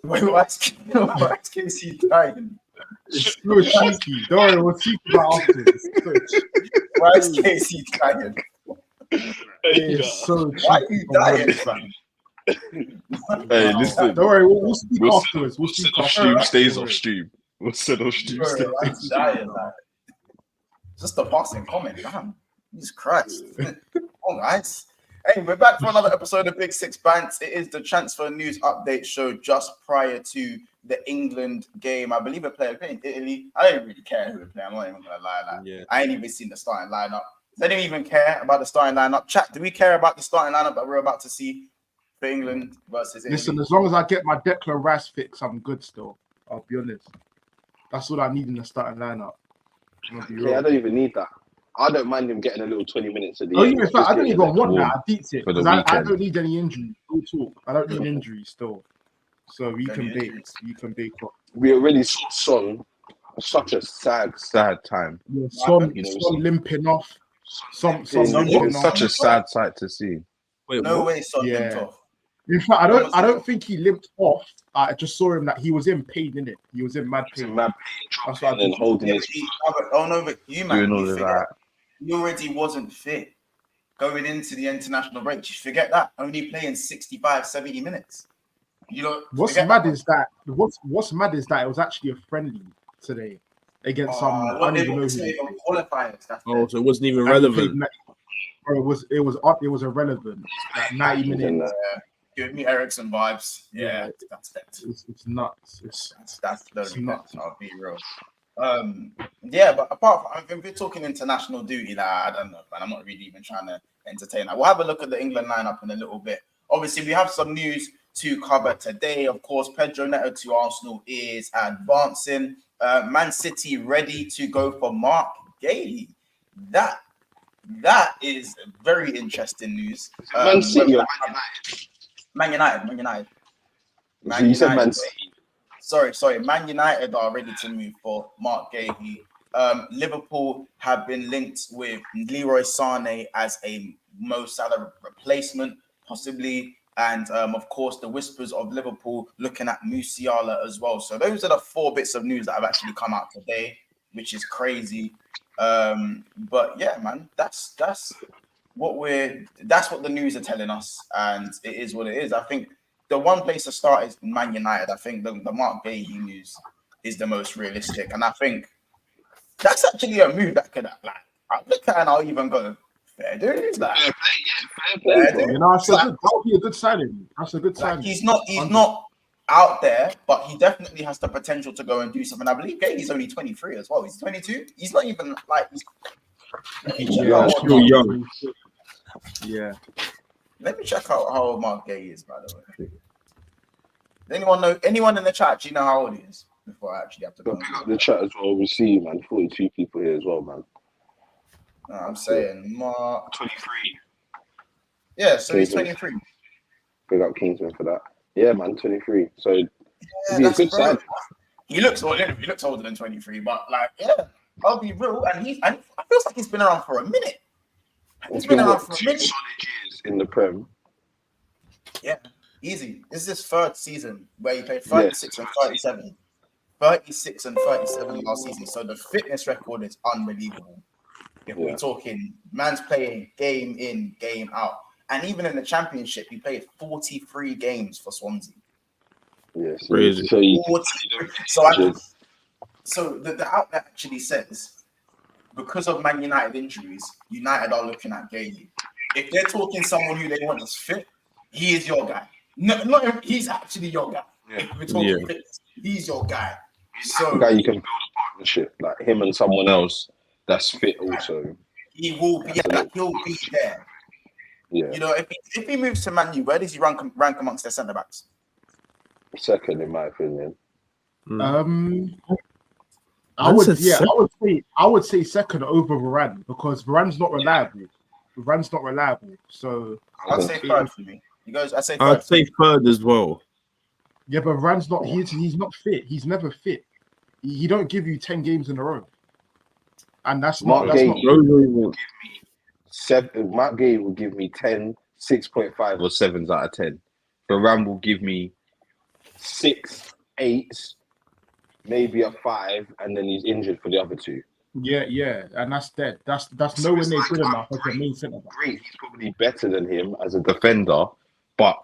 Wait, why is Casey dying? It's so cheeky. Don't worry, we'll speak about afterwards. Why is Casey dying? It's so cheeky. Why are you dying? Hey, listen. Don't worry, we'll speak afterwards. We'll speak off afterwards. stream stays off stream. We'll set off stream Bro, stays. why is he dying? Like, just a passing comment, damn. Jesus Christ. Oh, guys. Hey, we're back for another episode of Big Six Bants. It is the transfer news update show just prior to the England game. I believe we're playing Italy. I don't really care who we're playing. I'm not even going to lie. Like, I ain't even seen the starting lineup. They didn't even care about the starting lineup. Chat, do we care about the starting lineup that we're about to see for England versus Italy? Listen, as long as I get my Declan Rice fix, I'm good still. I'll be honest. That's what I need in the starting lineup. Yeah, I don't even need that. I don't mind him getting a little 20 minutes at the end. In fact, I don't even want that. I beat it. Because I don't need any injuries. We'll talk. I don't need injuries still. So we can bake. You can bake up. We already saw Son. Such a sad time. Yeah, Son limping off. Son limping off. Such a sad sight to see. Wait, no way Son limped off. In fact, I don't think he limped off. I just saw him that he was in pain, innit? He was in mad pain. That's why I'm holding his. Oh no, but you man, doing all of that. He already wasn't fit going into the international break. You forget that. Only playing 65, 70 minutes. You know what's mad is that it was actually a friendly today against some qualifiers. So it wasn't even relevant. It was irrelevant. 90 minutes. Give me Ericsson vibes. Yeah, that's it's nuts. That's nuts. I'll be real. Yeah, but apart from, if we're talking international duty, I don't know, man. I'm not really even trying to entertain that. We'll have a look at the England lineup in a little bit. Obviously, we have some news to cover today. Of course, Pedro Neto to Arsenal is advancing. Man City ready to go for Marc Guéhi. That is very interesting news. Man City or Man United. So you said Man City. Sorry. Man United are ready to move for Marc Guéhi. Liverpool have been linked with Leroy Sane as a Mo Salah replacement, possibly. And, of course, the whispers of Liverpool looking at Musiala as well. So those are the 4 bits of news that have actually come out today, which is crazy. But, yeah, man, that's what the news are telling us. And it is what it is. I think the one place to start is Man United. I think the Marc Guéhi news is the most realistic. And I think that's actually a move that could, like, look at, and I'll even go, fair dues. Like, fair play. You know, that would be a good signing. That's a good signing. He's not out there, but he definitely has the potential to go and do something. I believe Guehi's only 23 as well. He's 22. He's not even like still young. Yeah. Let me check out how old Marc Guéhi is, by the way. Does anyone in the chat? Do you know how old he is? Before I actually have to go. Pick up the chat as well. We see, man. 42 people here as well, man. No, I'm saying Mark 23. Yeah, so he's 23. Big up Kingsman for that. Yeah, man, 23. So he's a good side. He looks older than 23, but like, yeah, I'll be real. And I feel like he's been around for a minute. He's been around for a minute. 2 solid years in the Prem. Yeah, easy. This is his 3rd season where he played 36 and 37. 36 and 37 last season. So the fitness record is unbelievable. If we're talking, man's playing game in, game out. And even in the championship, he played 43 games for Swansea. Yes. Crazy. So the outlet actually says, because of Man United injuries, United are looking at Guehi. If they're talking someone who they want as fit, he is your guy. No, he's actually your guy. Yeah. If we're talking fitness, he's your guy. He's the guy you can build a partnership, like him and someone else that's fit also. He will be, he'll be there. Yeah. You know, if he moves to Man U, where does he rank amongst their centre backs? 2nd, in my opinion. I would say 2nd over Varane, because Varane's not reliable. So I'd say 3rd for me. You guys, I'd say 3rd. I'd say 3rd as well. Yeah, but Varane's not. He's not fit. He's never fit. He don't give you 10 games in a row, and that's Marc not. Guéhi will give me 7. Marc Guéhi will give me 10, 6.5 or 7s out of 10. Varane will give me 6, 8, maybe a 5, and then he's injured for the other 2. Yeah, and that's dead. That's nowhere near good enough as a main centre back. Great, he's probably better than him as a defender, but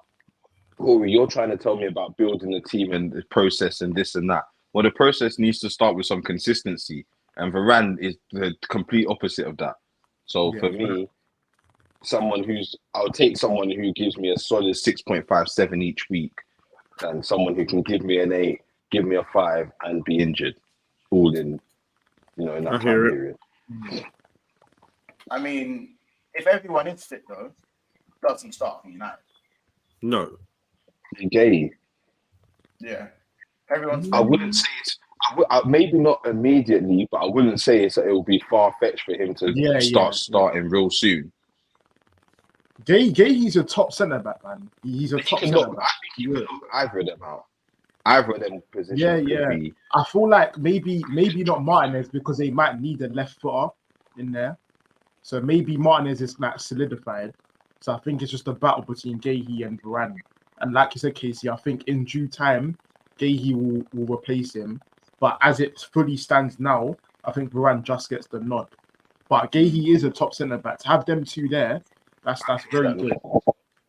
Corey, you're trying to tell me about building a team and the process and this and that. Well, the process needs to start with some consistency, and Varane is the complete opposite of that. So for me, I'll take someone who gives me a solid 6.57 each week, than someone who can give me an 8, give me a 5, and be injured, all in, in that time period. I mean, if everyone is fit though, does he start for United? No. Guehi. Yeah, everyone's. I wouldn't say it's maybe not immediately, but I wouldn't say it will be far fetched for him to starting real soon. Guehi's a top centre back, man. He's a top centre back. I think you could look either of them out. Either of them positions. Yeah. I feel like maybe not Martinez because they might need a left footer in there. So maybe Martinez is like solidified. So I think it's just a battle between Guehi and Varane. And like you said, Casey, I think in due time, Guehi will replace him. But as it fully stands now, I think Varane just gets the nod. But Guehi is a top centre back. To have them two there, that's very good.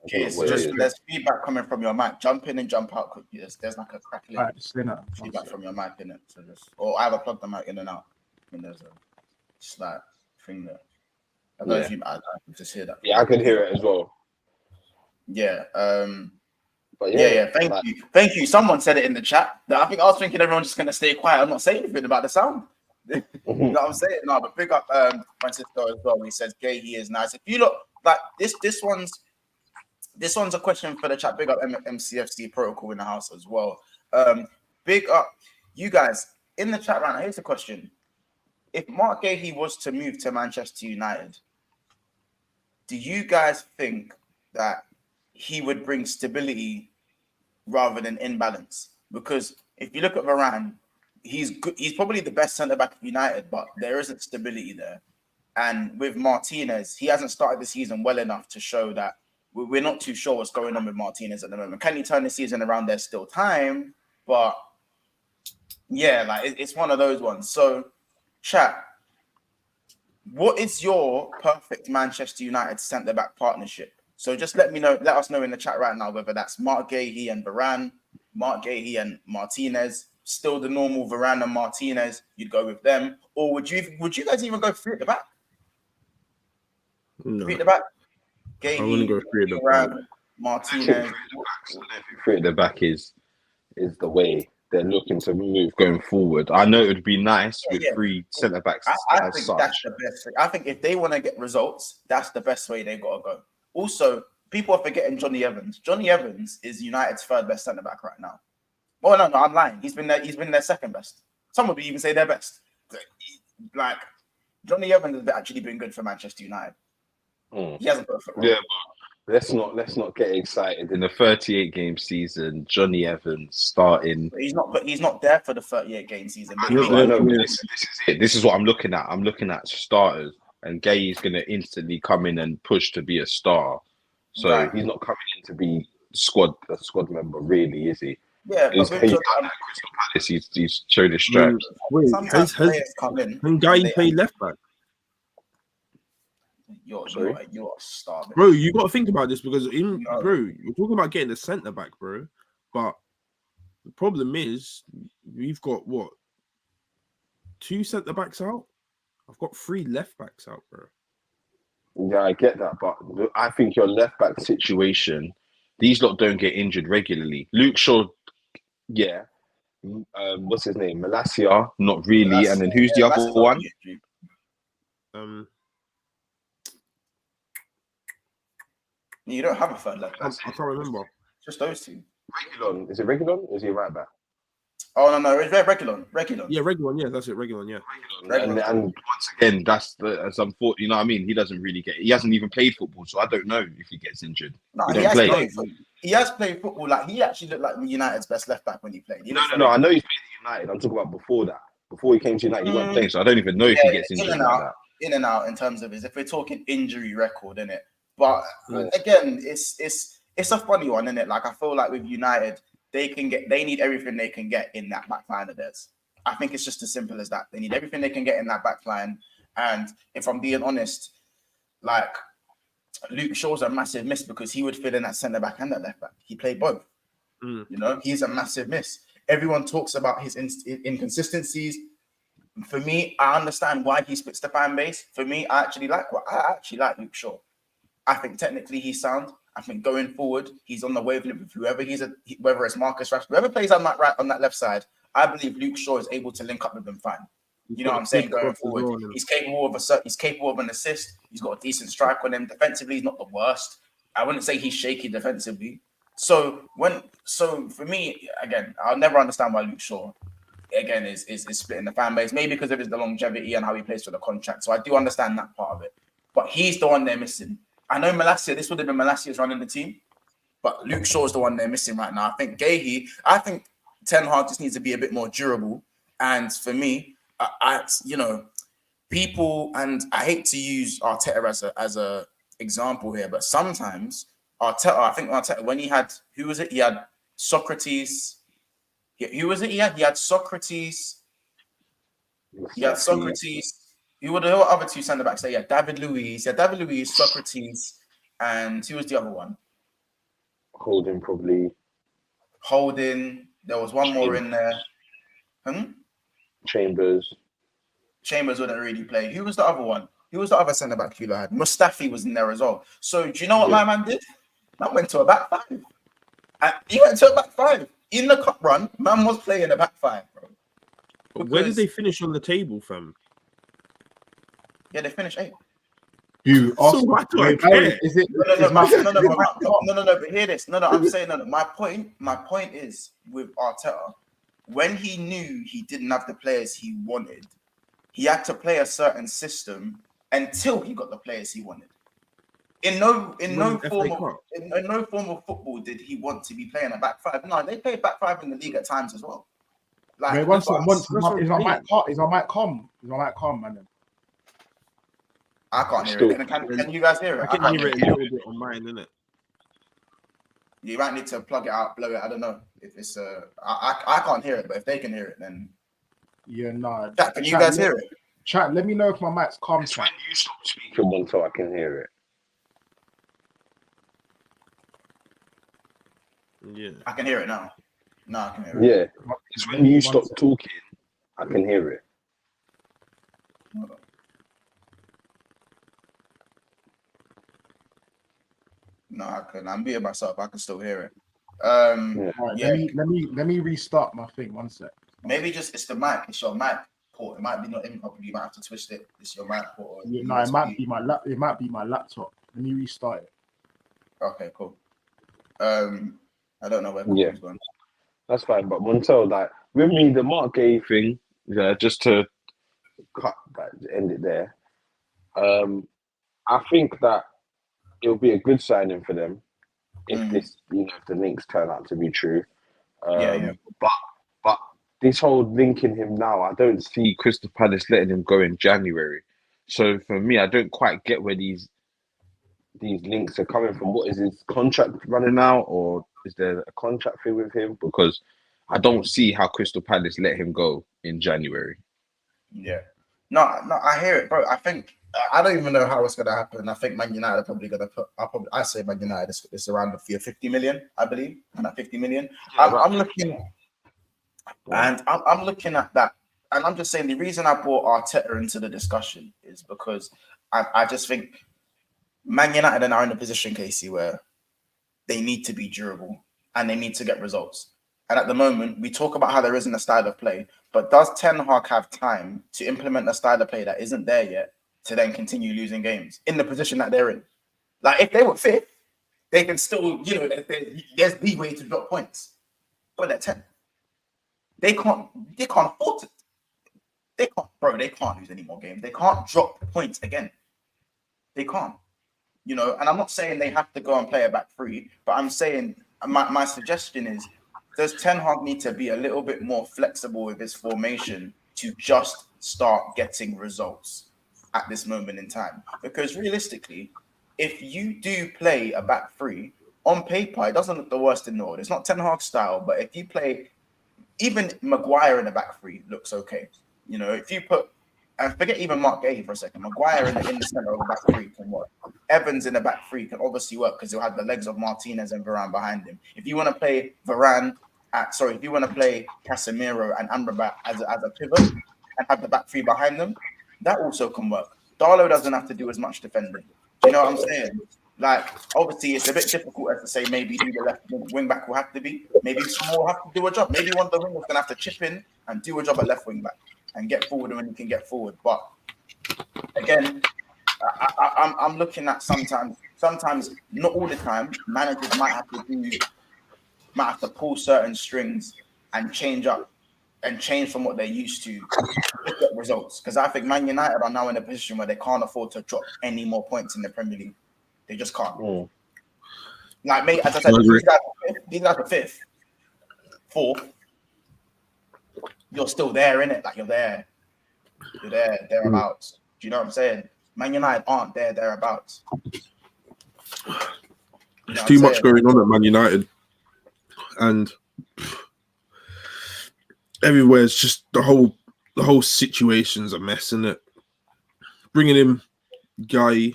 Okay, so there's feedback coming from your mic. Jump in and jump out quickly. There's like a crackling feedback from your mic in it. So or I have a plug the mic in and out. And there's a slight thing there. I don't know if you I can just hear that. Yeah, I can hear it as well. Yeah. But yeah. Thank you. Someone said it in the chat. I think I was thinking everyone's just gonna stay quiet. I'm not saying anything about the sound. You know what I'm saying? No, but pick up Francisco as well. He says Guehi is nice. If you look like this one's a question for the chat. Big up MCFC protocol in the house as well. Big up you guys in the chat right now. Here's the question: if Marc Guéhi was to move to Manchester United, do you guys think that he would bring stability rather than imbalance? Because if you look at Varane, he's good. He's probably the best centre back of United, but there isn't stability there. And with Martinez, he hasn't started the season well enough to show that. We're not too sure what's going on with Martinez at the moment. Can he turn the season around? There's still time, but yeah, like it's one of those ones. So, chat, what is your perfect Manchester United centre-back partnership? So just let us know in the chat right now whether that's Marc Guéhi and Varane, Marc Guéhi and Martinez, still the normal Varane and Martinez, you'd go with them, or would you guys even go three at the back? No. Three at the back? Guehi, I wouldn't go three at the back. back. Martinez. Three at the back is the way they're looking to move going forward. I know it would be nice with three centre backs. I think that's the best thing. I think if they want to get results, that's the best way they got to go. Also, people are forgetting Johnny Evans. Johnny Evans is United's third best centre back right now. Oh no, I'm lying. He's been their second best. Some would even say their best. Like Johnny Evans has actually been good for Manchester United. He hasn't put a foot wrong. Yeah, but let's not get excited. In the 38-game season, Johnny Evans starting. He's not there for the 38-game season. I know. This is it. This is what I'm looking at. I'm looking at starters, and Guehi's going to instantly come in and push to be a star. So he's not coming in to be a squad member, really, is he? Yeah, he's done that at Crystal Palace. He's showed his stripes. Sometimes players come in. Can Guehi play left back? You're a star, bro. You got to think about this because you're talking about getting a centre back, bro. But the problem is we've got what 2 centre backs out. I've got 3 left backs out, bro. Yeah, I get that, but I think your left back situation, these lot don't get injured regularly. Luke Shaw, yeah. What's his name? Malacia, not really. And then who's the other one? You don't have a third left back. I can't remember. Just those two. Regulon. Is it Regulon? Or is he right back? Oh no, it's Regulon. Yeah, Regulon. Yeah, that's it. Regulon. Yeah. Regulon. And once again, that's some thought. You know what I mean? He doesn't really get. He hasn't even played football, so I don't know if he gets injured. No, he has played football. Like he actually looked like United's best left back when he played. No. I know he's played at United. I'm talking about before that. Before he came to United, he wasn't playing. So I don't even know if he gets injured. In and out in terms of if we're talking injury record, innit? But again, it's a funny one, isn't it? Like I feel like with United, they need everything they can get in that back line of theirs. I think it's just as simple as that. They need everything they can get in that back line. And if I'm being honest, like Luke Shaw's a massive miss because he would fill in that centre back and that left back. He played both. You know, he's a massive miss. Everyone talks about his inconsistencies. For me, I understand why he splits the fan base. For me, I actually like Luke Shaw. I think technically he's sound. I think going forward, he's on the wavelength with whoever whether it's Marcus Rashford, whoever plays on that left side. I believe Luke Shaw is able to link up with them fine. You know what I'm saying? Going forward, he's capable of an assist. He's got a decent strike on him. Defensively, he's not the worst. I wouldn't say he's shaky defensively. So for me, again, I'll never understand why Luke Shaw, again, is splitting the fan base. Maybe because of the longevity and how he plays for the contract. So I do understand that part of it. But he's the one they're missing. I know this would have been Malacia's running the team, but Luke Shaw is the one they're missing right now. I think Ten Hag just needs to be a bit more durable. And for me, people, and I hate to use Arteta as a example here, but sometimes Arteta, when he had, who was it? He had Socrates. Who was it? He had Socrates. He had Socrates. Who were the other two centre backs? Yeah, David Luiz, Socrates, and who was the other one? Holding, probably. Holding. There was one more in there. Chambers wouldn't really play. Who was the other one? Who was the other centre back you had? Mustafi was in there as well. So do you know what my man did? Man went to a back five. He went to a back five. In the cup run, man was playing a back five, bro. Where did they finish on the table, fam? Yeah, they finished 8th. You So why do I care? Is it? No. But hear this. No. I'm saying no. My point is with Arteta, when he knew he didn't have the players he wanted, he had to play a certain system until he got the players he wanted. In no form of football did he want to be playing a back five. No, they played back five in the league at times as well. Like, is my mic calm, man? I can't hear it. Can you guys hear it? I can hear it a little bit on mine, innit? You might need to plug it out, blow it. I don't know if it's I can't hear it, but if they can hear it, then Chat, can you guys hear it? Chat, let me know if my mic's calm. It's when you stop speaking one so I can hear it. Yeah, I can hear it now. No, I can hear it. Yeah, it's when you stop talking, I can hear it. No, I can. I'm being myself. I can still hear it. Right, let me restart my thing. 1 sec. Maybe it's the mic. It's your mic port. It might be not in properly. You might have to twist it. It's your mic port. It might be my laptop. Let me restart it. Okay, cool. I don't know where it's gone. That's fine, but Montel, like with me, the Marc Guéhi thing, just to end it there. I think that it'll be a good signing for them if if the links turn out to be true. But this whole linking him now, I don't see Crystal Palace letting him go in January. So for me, I don't quite get where these links are coming from. What is his contract running out, or is there a contract thing with him? Because I don't see how Crystal Palace let him go in January. Yeah. No, I hear it, bro. I think I don't even know how it's gonna happen. I think Man United are probably gonna put. I say Man United is around the fee of 50 million, I believe, and at 50 million. I'm looking at that, and I'm just saying the reason I brought Arteta into the discussion is because I just think Man United are in a position, Casey, where they need to be durable and they need to get results. And at the moment, we talk about how there isn't a style of play, but does Ten Hag have time to implement a style of play that isn't there yet to then continue losing games in the position that they're in? Like, if they were fifth, they can still, there's the way to drop points. But they're 10th. They can't afford it. They can't lose any more games. They can't drop points again. They can't. And I'm not saying they have to go and play a back three, but I'm saying my suggestion is, does Ten Hag need to be a little bit more flexible with his formation to just start getting results at this moment in time? Because realistically, if you do play a back three, on paper, it doesn't look the worst in the world. It's not Ten Hag style, but if you play, even Maguire in the back three looks okay. You know, if you put, and forget even Marc Guéhi for a second, Maguire in the center of the back three can work. Evans in the back three can obviously work because he'll have the legs of Martinez and Varane behind him. If you want to play if you want to play Casemiro and Amrabat as a pivot and have the back three behind them, that also can work. Darlow doesn't have to do as much defending. You know what I'm saying? Like, obviously, it's a bit difficult as to say maybe who the left wing back will have to be. Maybe someone will have to do a job. Maybe one of the wingers going to have to chip in and do a job at left wing back and get forward when he can get forward. But again, I'm looking at sometimes, not all the time, managers might have to pull certain strings and change from what they're used to get results. Because I think Man United are now in a position where they can't afford to drop any more points in the Premier League. They just can't. Like, mate, as I said, these guys are fifth, fourth. You're still there, innit? Like, you're there, thereabouts. Do you know what I'm saying? Man United aren't thereabouts. There's too much going on at Man United, and everywhere it's just the whole situation's a mess, isn't it? Bringing in Guy,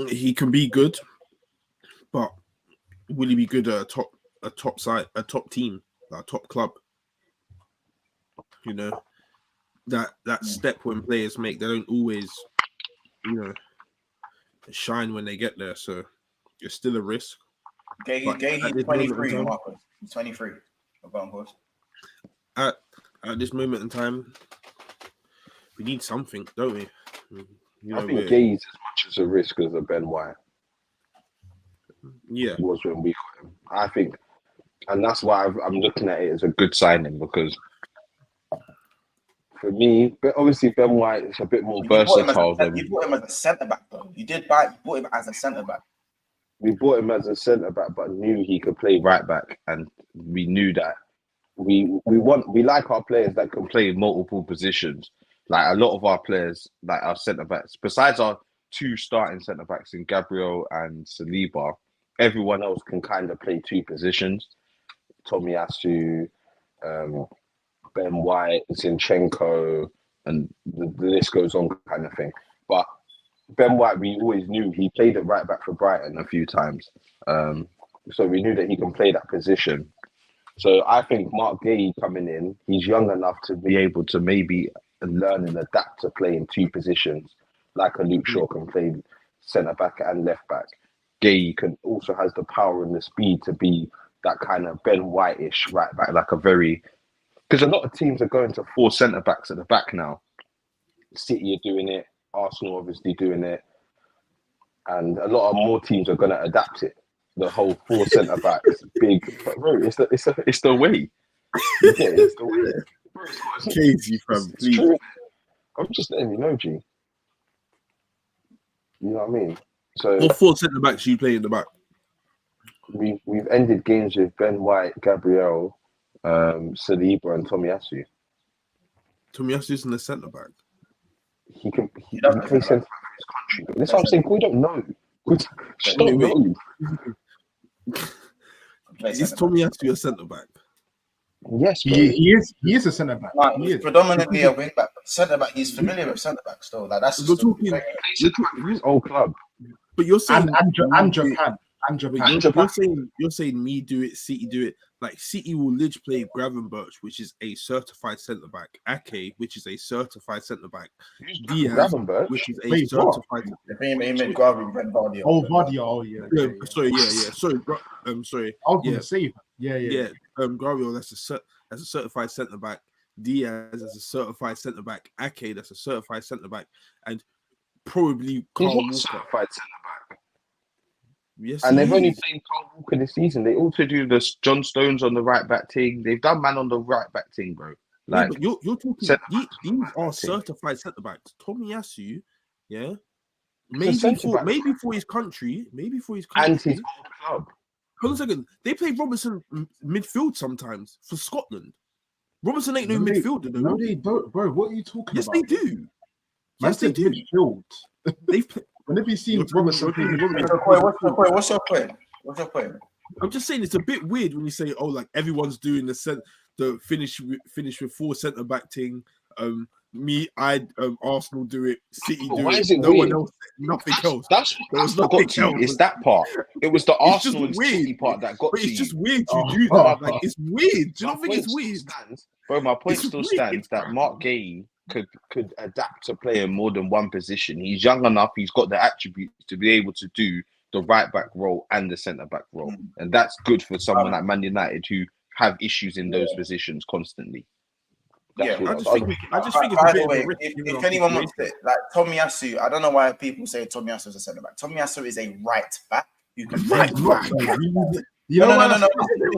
he can be good, but will he be good at a top team, a top club? You know, that step when players make, they don't always, you know, shine when they get there. So it's still a risk. He's 23, Marcus. He's 23. At this moment in time, we need something, don't we? You know, I think Guehi's as much as a risk as a Ben White. Yeah, was when we got him. I think, and that's why I'm looking at it as a good signing, because for me, but obviously Ben White is a bit more versatile than. You bought him as a centre back, though. You bought him as a centre back. We bought him as a centre back, but knew he could play right back, and we knew that we like our players that can play multiple positions. Like, a lot of our players, like our centre backs, besides our two starting centre backs in Gabriel and Saliba, everyone else can kind of play two positions. Tomiyasu, Ben White, Zinchenko, and the list goes on, kind of thing. But Ben White, we always knew he played at right back for Brighton a few times. So we knew that he can play that position. So I think Marc Guéhi coming in, he's young enough to be able to maybe learn and adapt to play in two positions, like a Luke Shaw can play centre back and left back. Guéhi also has the power and the speed to be that kind of Ben White-ish right back, like because a lot of teams are going to 4 centre backs at the back now. City are doing it, Arsenal obviously doing it, and a lot of more teams are going to adapt it. The whole 4 centre backs, big, but bro, it's the way. Yeah, it's the way. Bro, Casey, fam, please. True. I'm just letting you know, G. You know what I mean? So what 4 centre backs you play in the back? We've ended games with Ben White, Gabriel, Saliba, and Tomiyasu. Tomiyasu isn't a centre back. He plays centre back for his country. But that's what I'm saying. We don't know. We don't know. Is Tomiyasu a centre back? Yes, bro. He is a centre back. Like, he's predominantly a wing back, centre back. He's familiar with centre backs still. Like, that's You're talking His old club. But you're saying and Japan. You're saying me do it, City do it. Like, City will literally play Gravenberch, which is a certified centre back. Ake, which is a certified centre back. Diaz, which is a certified. He meant Vardy. Oh, Vardy. Oh, yeah. Sorry. Sorry. I was going to say, yeah. Gabriel, that's a certified centre back. Diaz as a certified centre back. Ake, that's a certified centre back, and probably Carl Walker. Certified centre back. Yes, and they've only played Carl Walker this season. They also do this John Stones on the right back team. They've done man on the right back team, bro. Like, but you're talking. These are certified centre backs. Tomiyasu, yeah, maybe for his country, and his old club. Hold on a second. They play Robinson midfield sometimes for Scotland. Robinson ain't no midfielder. No, they don't, bro. What are you talking about? Yes, they do. Yes, they do. Midfield. They've When have you seen You're talking- Robertson you're play? talking- What's your point? What's your point? I'm just saying it's a bit weird when you say, "Oh, like everyone's doing the finish with 4 centre back thing." Arsenal do it, City do Why it. is it No weird? one else, nothing else. That's There was what got nothing to you. else. It's that part. It was the It's just Arsenal and City weird. part that got But to it's just you. weird to Oh. do that. My- Like it's weird. Do you my not think it's point weird? still stands, bro. My point It's still weird, stands that bro. Marc Guéhi could adapt to play in more than one position. He's young enough. He's got the attributes to be able to do the right back role and the centre back role, and that's good for someone like Man United who have issues in those positions constantly. That's Yeah, all I just think it's By a bit the way, of a risk. if anyone wants it, like Tomiyasu, I don't know why people say Tomiyasu is a centre back. Tomiyasu is a right back. You can play Right back. You know no. what?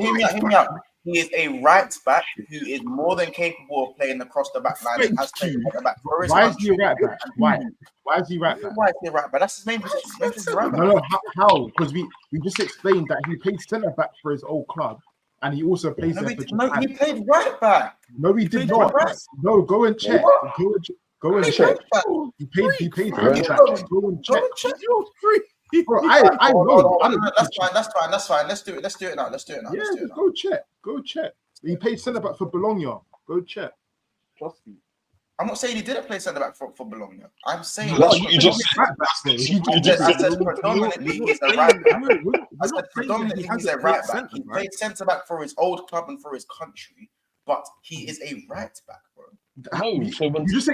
Hear me out. He is a right back who is more than capable of playing across the back line and has played at the back for his Why is he a country. right back? Why? Why is he right back? Why is he right back? That's his main position. Main position is right back. No. How? Because we just explained that he played centre back for his old club, and he also plays there for Japan. He played right back. No, he did played not. right back. No, go and check. Go and check. He played right back. Go and check. You're free. Bro, I know. That's fine. Let's do it now. Yeah, just go check. Go check. He played centre back for Bologna. Go check. Trust me. I'm not saying he didn't play centre back for Bologna. I'm saying That's what you just right back, bro. I said predominantly he's a right back. I said predominantly he's a right back. He played centre back for his old club and for his country, but he is a right back, bro. no. So when You just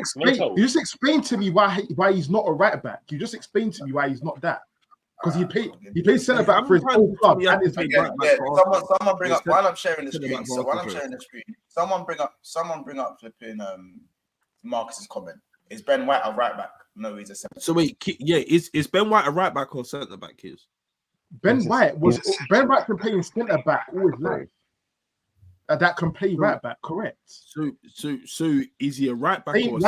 explained to me why he's not a right back. You just explained to me why he's not that. Because he played centre back for his old club and his Someone bring up while I'm sharing the screen. So while I'm sharing the screen, someone bring up flipping Marcus's comment. Is Ben White a right back? No, he's a centre. So wait, is Ben White a right back or centre back? Ben White can play in centre back all his life. That can play right back, correct? So is he a right back? Or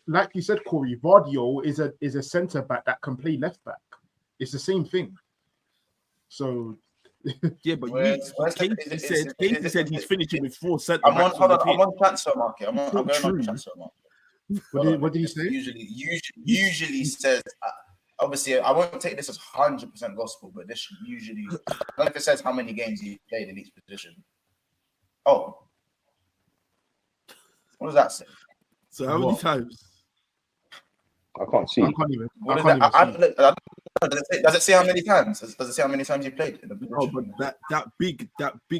like you said, Corey, Vardio is a centre back that can play left back. It's the same thing. So yeah, but Casey said he's finishing with 4 centre backs. I'm on transfer market. I'm going on transfer market. What did he say? Usually says. Obviously, I won't take this as 100% gospel, but this usually. I don't know if it says how many games he played in each position. Oh, what does that say? So how many times? I can't see. I can't even see. Does it say how many times? Does it say how many times you played in the position? Oh, but that big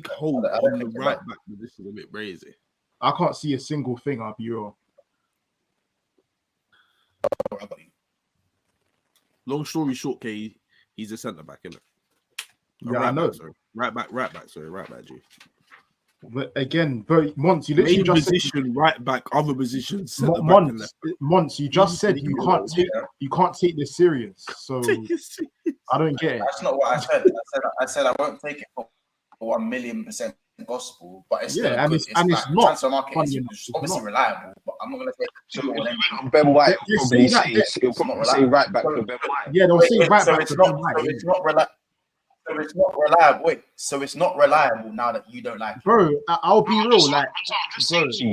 hole on the right back position is a bit crazy. I can't see a single thing. I'll be real. Long story short, he's a centre back, isn't it? Yeah, I know. Right back, G. But again, Mons, you literally Main just position, right back, other positions. Mons, you just said you can't take this serious. So I don't get it. That's not what I said. I said I won't take it for 1,000,000% gospel, but it's still and good. it's not. Transfer market is obviously reliable, but I'm not going to take it. So Ben White probably say right back for Ben White. Yeah, they'll say right back. It's not reliable. So it's not reliable. Wait, so it's not reliable now that you don't like it. Bro, I'll be real. Like,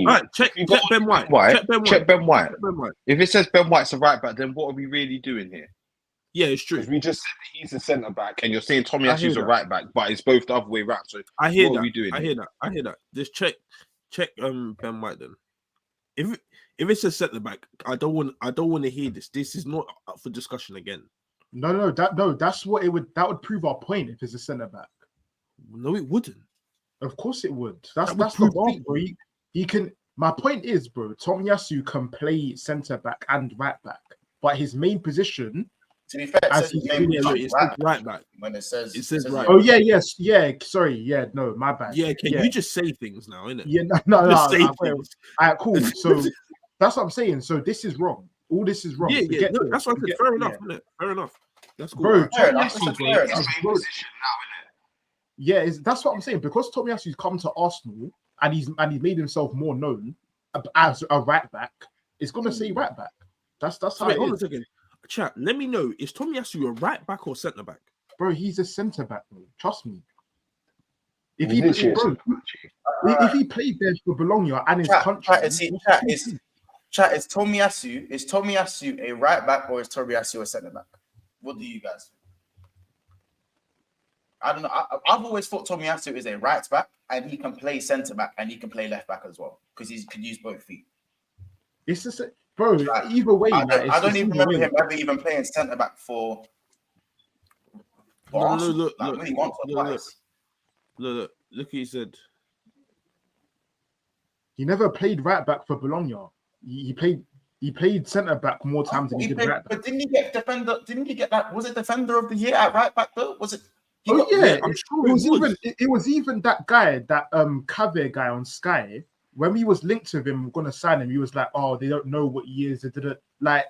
right, check Ben White. Check Ben White. If it says Ben White's a right back, then what are we really doing here? Yeah, it's true. We just said that he's a centre back, and you're saying Tomiyasu's a right back, but it's both the other way around. So I hear what that. Are we doing I hear that. Just check Ben White then. If it's a centre back, I don't want to hear this. This is not up for discussion again. No, that's what it would. That would prove our point if it's a centre back. No, it wouldn't. Of course it would. That's the point, bro. He can. My point is, bro, Tomiyasu can play centre back and right back, but his main position. To be fair, it says right back. When it says right. Oh yeah. Sorry, yeah. No, my bad. Yeah, you just say things now, innit? Yeah, no. Just say things. All right, cool. So that's what I'm saying. So this is wrong. All this is wrong. Yeah. No, that's what I said. Fair enough, innit? Fair enough. That's cool. Bro, Tomiyasu, yeah, that's what I'm saying. Because Tomiyasu's come to Arsenal and he's made himself more known as a right back, it's gonna say right back. That's how it is. Hold on a second. Chat, let me know. Is Tomiyasu a right back or centre back? Bro, he's a centre back, bro. Trust me. If he played there for Bologna and his country, Chat, is Tomiyasu a right back or is Tomiyasu a centre back? What do you guys think? I don't know. I've always thought Tomiyasu is a right back and he can play centre back and he can play left back as well because he can use both feet. It's just, bro. Like, Either way, I don't it's even either remember way. him ever even playing centre back for Arsenal. Look, Maybe once or twice. Look, what he said. He never played right back for Bologna. He played centre back more times than he did right back. But didn't he get defender? Didn't he get that? Was it defender of the year at right back though? Was it? I'm sure it was even that guy, that Cave guy on Sky. When we was linked to him, gonna sign him, he was like, "Oh, they don't know what he is." They didn't like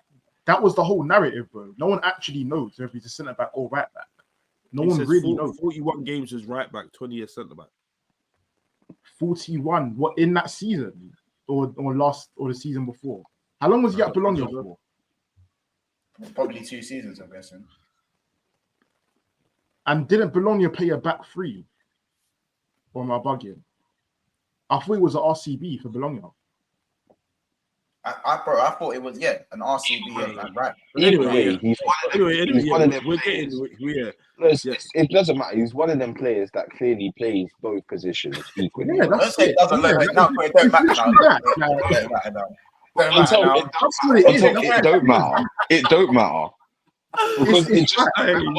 that was the whole narrative, bro. No one actually knows if he's a centre back or right back. No one really knows. 41 games as right back, 20 as centre back. 41. What in that season or the season before? How long was he at Bologna for? Probably 2 seasons, I'm guessing. And didn't Bologna play a back three? Or am I bugging? I thought it was an RCB for Bologna. I thought it was an RCB and right. Anyway, he's one of them we're players. getting It doesn't matter. He's one of them players that clearly plays both positions equally. Yeah, that's it. Doesn't look like now, but it don't matter now. It don't matter. It don't matter. Because it just Ben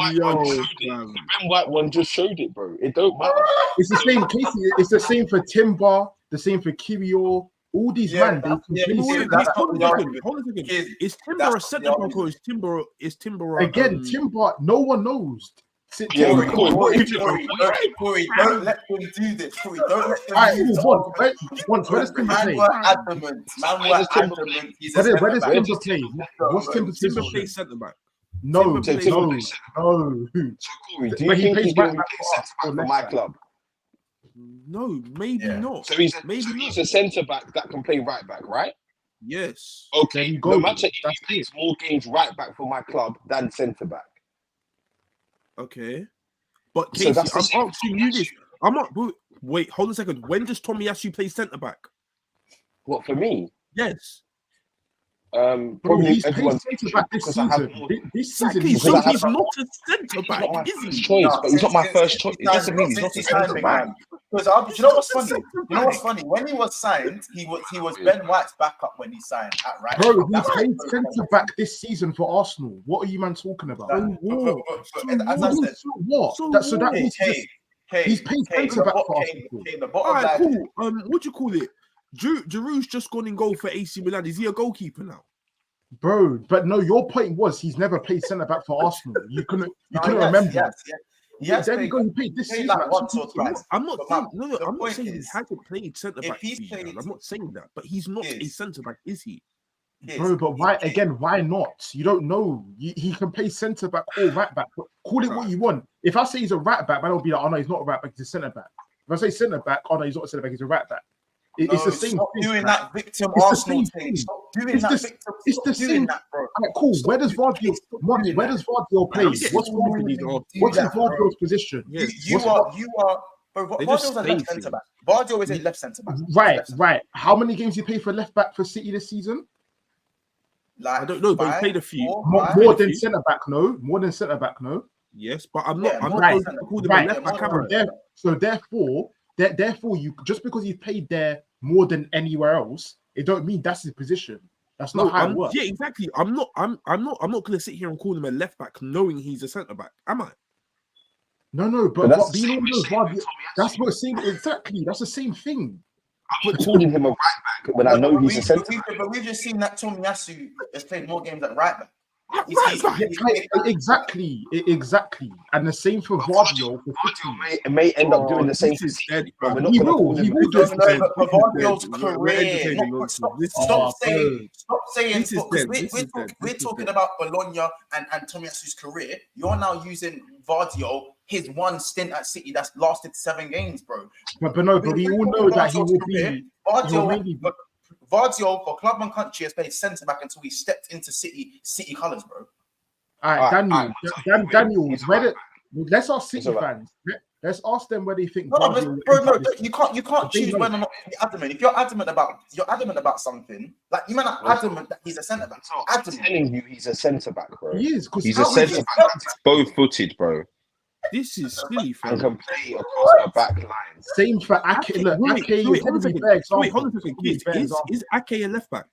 White one just showed it, bro. It don't matter. It's the same case. It's the same for Timber, the same for Kirio. All these man, they hold on a second. Is Timber a centre back or is Timber again? Timber, no one knows. Corey, don't let them do this. Corey, don't let them once, where does Timber play? Where does Timber play? What's Timber's Timber position? plays centre back. No. So Corey, do you think he's going to be centre back for my club? No, maybe not. So he's a centre back that can play right back, right? Yes. Okay. No matter if he plays more games right back for my club than centre back. Okay. But Casey, I'm asking you this. Wait, hold on a second. When does Tomiyasu play centre back? What, for me? Yes. Probably he's played centre back this season. This season, he's not a centre back, is he? Choice, but he's not my first choice. It doesn't mean he's not a centre back. Because you know what's funny? You know what's funny? When he was signed, he was Ben White's backup when he signed at right. Bro, he played centre back this season for Arsenal. What are you man talking about? As I said, what? So that means he's played centre back for Arsenal. All right, cool. What do you call it? Giroud's just gone in goal for AC Milan. Is he a goalkeeper now? Bro, but no, your point was he's never played centre back for Arsenal. You couldn't remember. Yes, there we go. He played this season like once or twice. I'm not saying he hasn't played centre back. I'm not saying that, but he's not a centre back, is he? Bro, but why not? You don't know. He can play centre back or right back. Call it what you want. If I say he's a right back, man will be like, oh no, he's not a right back, he's a centre back. If I say centre back, oh no, he's not a centre back, he's a right back. It's the same thing. Doing that victim Arsenal thing. Stop doing that victim. It's the same. Bro. Cool. Where does Vardio play? What's Vardio's position? You are. Bro, Vardio's a left centre back. Vardio is a left centre back. Right. How many games did he play for left back for City this season? Like I don't know, but he played a few. More than centre back, no. More than centre back, no. Yes, but I'm not going to call him a left back. So therefore, you just because he's played there more than anywhere else, it don't mean that's his position. That's not how it works. Yeah, exactly. I'm not going to sit here and call him a left back, knowing he's a centre back. Am I? No. But that's what I'm saying. Exactly. That's the same thing. I'm not calling him a right back when I know he's a centre back. But we've just seen that Tomiyasu has played more games at right back. Exactly, and the same for Vardio. Vardio may end up doing the same thing. He will do Vardio's career. Stop saying. We're talking about Bologna and Tomiyasu's career. You're now using Vardio, his one stint at City that's lasted 7 games, bro. But we all know that he will be. Vardio for club and country has played centre back until he stepped into City colours, bro. All right, Daniel. Let's ask City fans. Let's ask them where they think. No, Guardiola bro, no, is. you can't They choose know. whether or not to be adamant. If you're adamant about something, like you might not adamant that he's a centre back. I'm Adamant. telling you, he's a centre back, bro. He is because He's a How is centre he? back. Both footed, bro, This is silly, and fam. can play across the back line. Same for Ake. Look, Ake is probably a better example. Hold on a second. Probably a better example. Is Ake a left back?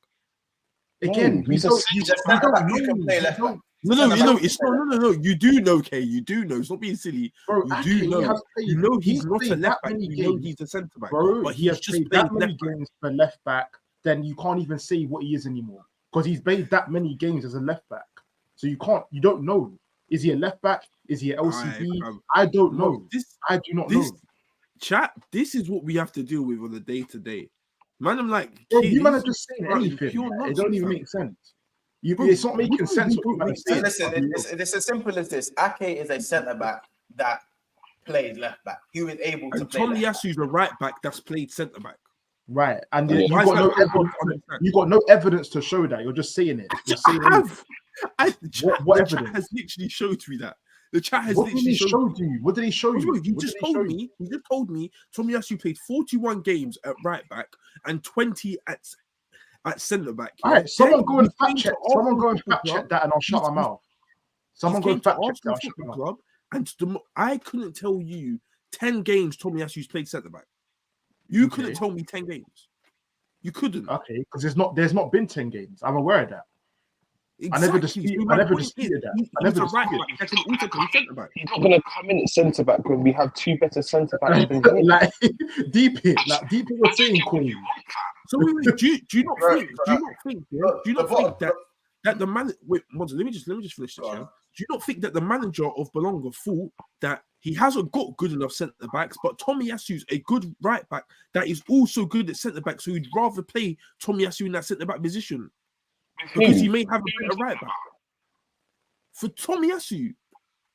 Again, No, he's a He's a centre back who can play left back. No, you know, it's no. You do know, Kay. You do know. It's not being silly. bro. You Ake, do know. he has played, You know he's not a played left that back. many You know games, he's a centre back. bro. But He has he's just played played that many left back. games for left back. Then you can't even say what he is anymore because he's played that many games as a left back. So you don't know. Is he a left back? Is he an LCB? I don't know. I do not know. Chat. This is what we have to deal with on a day to day. Man, I'm like, Bro, you man are just saying bro, anything. pure It nonsense, don't even fam. make sense. You, Bro, it's not making what sense. do you What you do? man are Listen, saying. it's as simple as this. Ake is a centre back that plays left back. He was able to And play left back. Tomiyasu's a right back that's played centre back. Right, and Yeah. you Why got is no that hard to evidence. understand? You got no evidence to show that. You're just saying it. You're saying I anything. have. What The chat evidence? has literally showed me that. The chat has What did literally he showed show you? What did he show you? You What just did he show told you? me. You just told me Tomiyasu played 41 games at right back and 20 at centre back. All right, someone go and He fact came check. to Someone go and Arsenal fact check Football that, and I'll shut my He's- mouth. Someone He go came and to fact check that. Arsenal I'll shut my Football mouth. Club, and I couldn't tell you 10 games Tomiyasu's played centre back. You Okay. couldn't tell me 10 games. You couldn't. Okay, because there's not been 10 games. I'm aware of that. Exactly. I never disputed So my point disputed that. He's I never a right disputed back that can also play centre back. He's not gonna come in at centre back when we have two better centre backs than him. like deep it was saying, Queen. So wait, do you not Right, think? Do you not think? Yeah? Do you not the think bottom- that the man? Wait, Monzo, let me just finish this. Yeah? Do you not think that the manager of Bologna thought that he hasn't got good enough centre backs, but Tomiyasu's a good right back that is also good at centre back, so he'd rather play Tomiyasu in that centre back position because he may have a better right back. For Tomiyasu,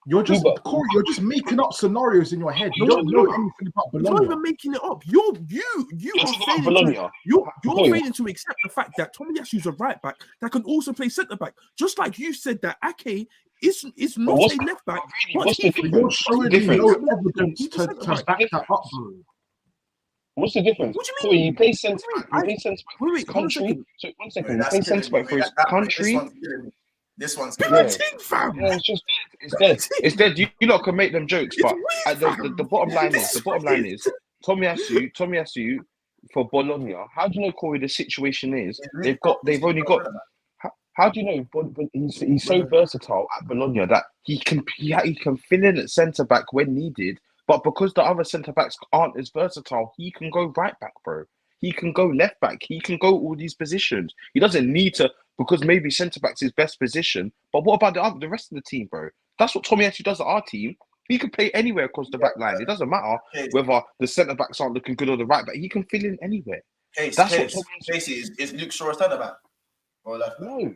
You're just But- Corey, you're just making up scenarios in your head. You No, don't no, know no. anything about he's not Bologna. even making it up. You You're are talking about failing to Bologna. You're Boy. failing to accept the fact that Tomiyasu's a right back that can also play centre back, just like you said that Ake is not what's- a left back. really, But what's he the can- You're difference? showing me Difference. no evidence He's a to centre back back. that up, bro. What's the difference? What do you Corey, mean? he plays centre What do you back. mean? He plays centre back for Wait, his hold on a country. second. So one second, Wait, he that's plays killing centre back me. for his This country. one's killing me. This one's Do killing the me. thing, fam. Yeah, it's just it's dead. It's dead. You lot can make them jokes, It's but weird, the bottom line is weird. Tomiyasu for Bologna. How do you know, Corey? The situation is they've only got. How do you know? But he's so versatile at Bologna that he can fill in at centre back when needed. But because the other centre backs aren't as versatile, he can go right back, bro. He can go left back. He can go all these positions. He doesn't need to, because maybe centre back's his best position. But what about the rest of the team, bro? That's what Tomiyasu does at our team. He can play anywhere across the back line. It doesn't matter whether the centre backs aren't looking good or the right back. He can fill in anywhere. That's what Casey is Luke Shaw a centre back or left back? No,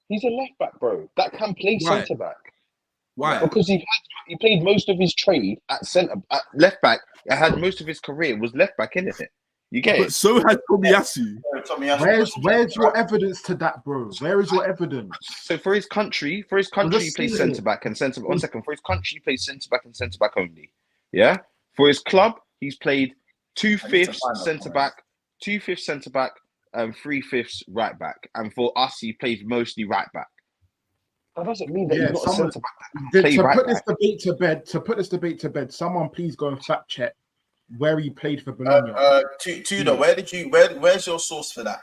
he's a left back, bro. That can play Why? centre back Why? because he played most of his trade at left back. I had most of his career was left back, innit? You get But it? so had Tomiyasu. Where's your evidence to that, bro? Where is your evidence? So for his country, he plays centre back and centre. 1 second. For his country, he plays centre back and centre back only. Yeah. For his club, he's played 2/5 centre back, 2/5 centre back, and 3/5 right back. And for us, he plays mostly right back. That doesn't mean that he's not a centre back. To Play put right this back. debate to bed, someone please go and fact check where he played for Bologna. Tudor, where's your source for that?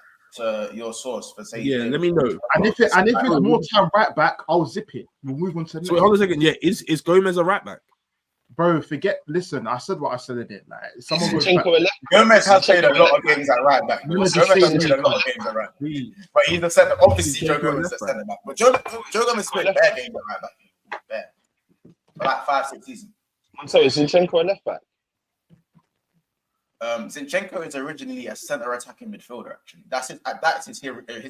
Your source for saying? Yeah, let me know. And if it's more time right back, I'll zip it. We'll move on to the So wait, hold on a second. Yeah, is Gomez a right back? Bro, listen, I said what I said in it. Like, someone goes back. Zinchenko a left back. Gomez has played a lot of games at right back. No, Gomez just has say played a lot of games at right back. Please. But he's the centre. Obviously, He's Joe Gomez is the left centre back. But Joe Gomez played bare games at right back. Bare. For like 5-6 seasons. So is Zinchenko a left back? Zinchenko is originally a centre attacking midfielder. Actually, that's his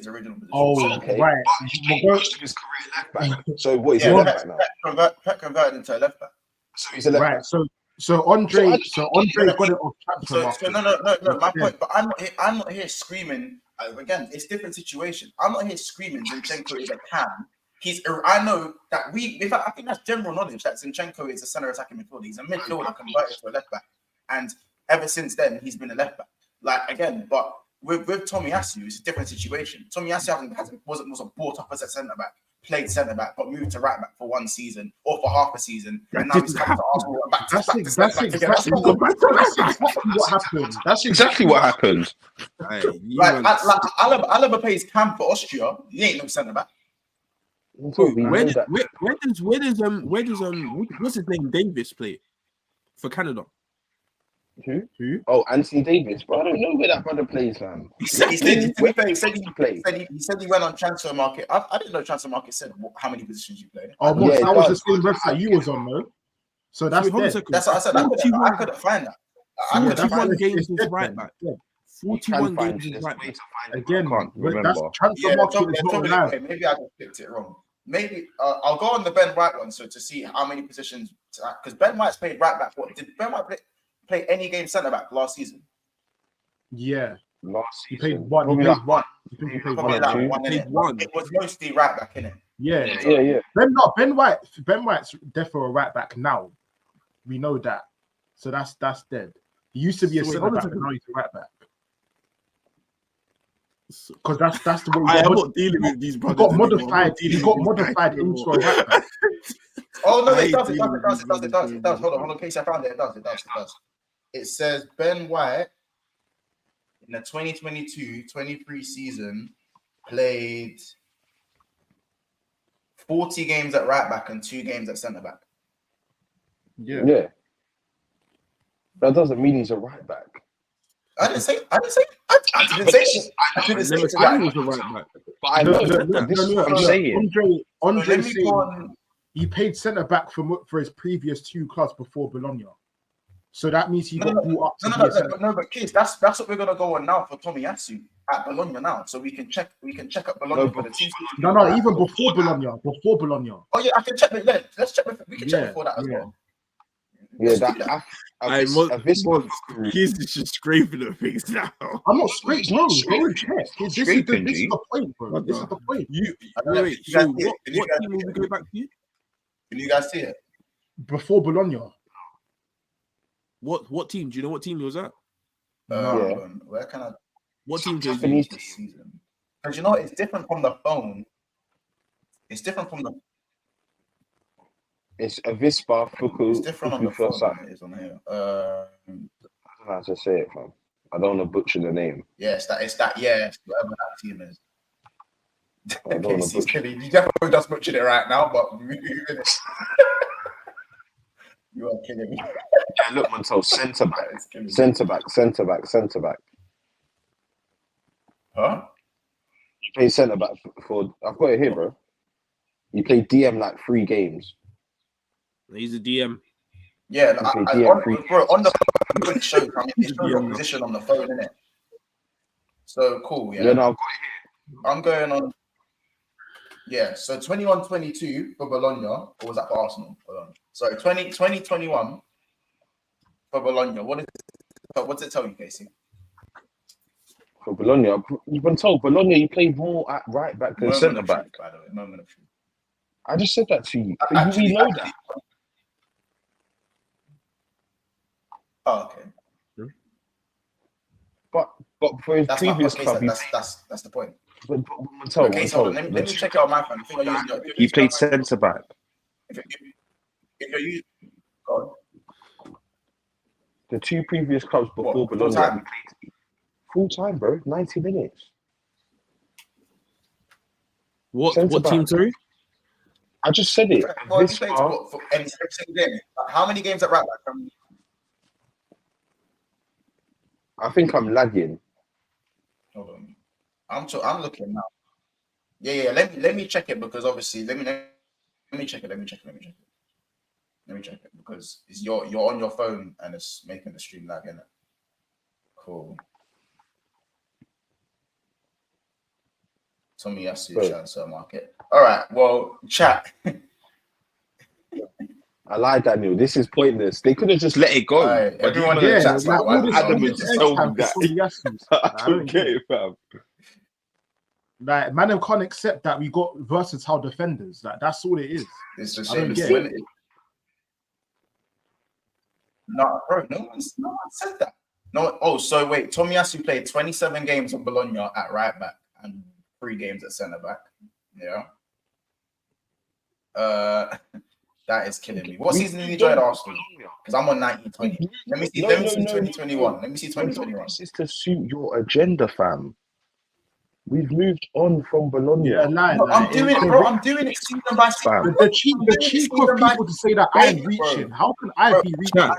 original position. Oh, So, Okay. right. But he's played most of his career left back. So what is he yeah, left back now? Pep converted into a left back. So he's a left Right. back. So Andre got it off chapter. So no. My point, but I'm not here screaming. Again, it's different situation. I'm not here screaming Zinchenko is a cam I know that in fact, I think that's general knowledge that Zinchenko is a center attacking midfielder. He's a midfielder converted to a left back, and ever since then he's been a left back. Like again, but with Tomiyasu, it's a different situation. Tomiyasu wasn't brought up as a centre back, played centre back, but moved to right back for one season or for half a season, and now he's come to Arsenal back to exactly what happened. That's exactly what happened. Like Alaba plays Cam for Austria. He ain't no centre back. Where does what's his name Davis play for Canada? Who? Oh, Anthony Davis, but I don't know where that brother plays, man. He said he went on transfer market. I didn't know transfer market said how many positions you played. Oh, yeah, that was the same website you was on, though. So that's what I said. I couldn't find that. 41 games is right back. 41 games is right back. Again, can't remember. That's transfer market is not allowed. Maybe I just picked it wrong. Maybe I'll go on the Ben White one so to see how many positions, because Ben White's played right back. What did Ben White play any game centre back last season? Yeah, last he season. played one. He played one. It was mostly right back, innit? Yeah. Ben White's definitely a right back now. We know that. So that's dead. He used to be a centre back, and now he's a right back. Because that's the way I'm not dealing with these brothers. He got modified into a right back. Oh no, it does. Hold on, in case I found it. It does. It says Ben White in the 2022-23 season played 40 games at right back and 2 games at centre back. Yeah. That doesn't mean he's a right back. I didn't say. I never said he was a right back. But I know this is what I'm saying. Andre he played centre back for his previous 2 clubs before Bologna. So that means he got brought up. But kids, that's what we're gonna go on now for Tomiyasu at Bologna now. So we can check at Bologna for the 2 seasons. No, even before Bologna. Oh yeah, I can check. Let's check. We can check before that as well. Yeah, He's just scraping the things now. I'm not scraping, bro. Go and check. This is the point, bro. This is the point. Wait, so what team will we go back to? Can you guys see it? Before Bologna. What team? Do you know what team he was at? Where can I? What team did he use this season? Because you know it's different from the phone. It's different from the. It's Avispa Fuku. It's different on the phone than it is on here. I don't know how to say it, fam. I don't want to butcher the name. Yeah, it's that. Yeah, whatever that team is. I don't want to butcher. You definitely just butchered it right now, but you are killing me. Yeah, look, Montel, centre back. Huh? You play centre back for. I've got it here, bro. You played DM like 3 games. He's a DM. Yeah, on the phone it shows your position on the phone, innit? So cool, yeah. Yeah, no, I've got it here. I'm going on. Yeah, so 21-22 for Bologna, or was that for Arsenal? Sorry, 2021 for Bologna. What's it tell you, Casey? For Bologna, you've been told Bologna you played more at right back than centre back. By the way, moment of truth. I just said that to you. We know that. Oh, okay. But for his previous club, that's the point. But let me check it on my phone. He played centre back. If you're using, go on. The 2 previous clubs before Bologna, full time, bro, 90 minutes. What team, sorry? I just said it. How many games at right back? I think I'm lagging. Hold on. I'm looking now. Yeah. Let me check it because obviously let me check it. Let me check it because you're on your phone and it's making the stream lag, innit? Cool. Tomiyasu transfer market. All right. Well, chat. I lied, Daniel. This is pointless. They could have just let it go. Everyone in the chat's like, Adam would just tell me that. I don't get it, fam. Like, man, them can't accept that we got versatile defenders. Like, that's all it is. It's the I don't same as get when it. No, bro, no one said that. No. Oh, so wait, Tomiyasu played 27 games on Bologna at right back and 3 games at centre back. Yeah. That is killing me. What season did you join Arsenal? Because I'm on 1920. Let me see 2021. Let me see 2021. This is to suit your agenda, fam. We've moved on from Bologna. Yeah, I'm doing it, bro. I'm doing it season by season. The cheek of people to say that I'm reaching. Bro. How can I be reaching?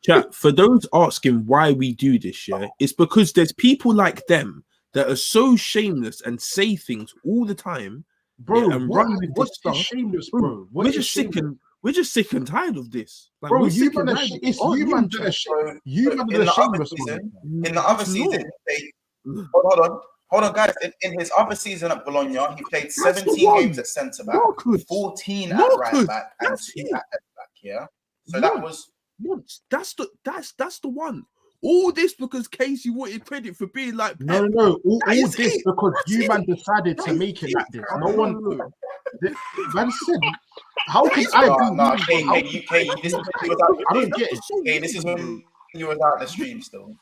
Chat. For those asking why we do this, yeah, it's because there's people like them that are so shameless and say things all the time, Bro, yeah, and what, run with what's this stuff. shameless, bro? What We're is just shameless? we're just sick and tired of this. Like, Bro, we're you sick man, and tired of it's it. you man that are shameless. In the other season, hold on, guys. In his other season at Bologna, he played 17 games at centre back, 14 at right back, and 2 at left back. Yeah, so that was once. That's the one. All this because Casey wanted credit for being like Pep. No. All this it. because That's you it. man decided to That's make it it. like this. No, No one. no. Man said, "How can I be?" I don't get it. Okay, this is when you was out the stream still.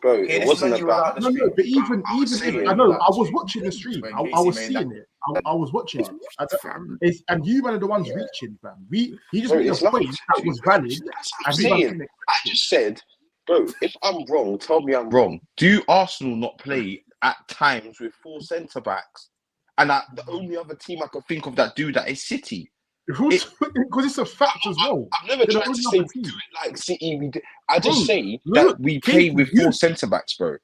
Bro, Okay, it wasn't about. No, but even if I know, I was watching the stream. I was seeing it. I was watching it. And you man are the ones reaching, fam. He just made a point that was valid. I just said, bro, if I'm wrong, tell me I'm wrong. Do Arsenal not play at times with 4 centre backs? And the only other team I could think of that do that is City. Because it's a fact as well. I've never tried to say do it like City. I just say that we play with 4 centre backs, bro.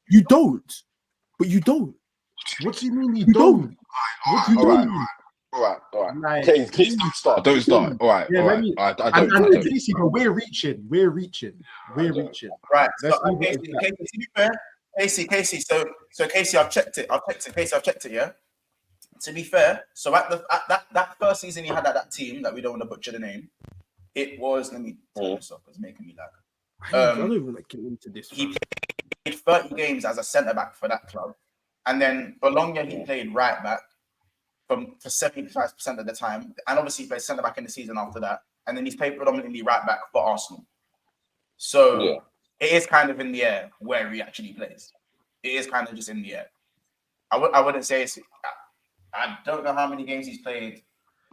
You don't. But you don't. What do you mean you don't? What do you mean? All right. Please don't start. Don't start. All right. Yeah, all right. I don't. Casey, we're reaching. Right. So, Casey, to be fair, Casey. So Casey, I've checked it. Casey, I've checked it. Yeah. To be fair, so at that first season he had at that team that we don't want to butcher the name, it was. Let me turn this off. It's making me lag. I don't even want to get into this. He played 30 games as a centre back for that club, and then Bologna he played right back for 75% of the time, and obviously he played centre back in the season after that, and then he's played predominantly right back for Arsenal. So it is kind of in the air where he actually plays. It is kind of just in the air. I wouldn't say it's. I don't know how many games he's played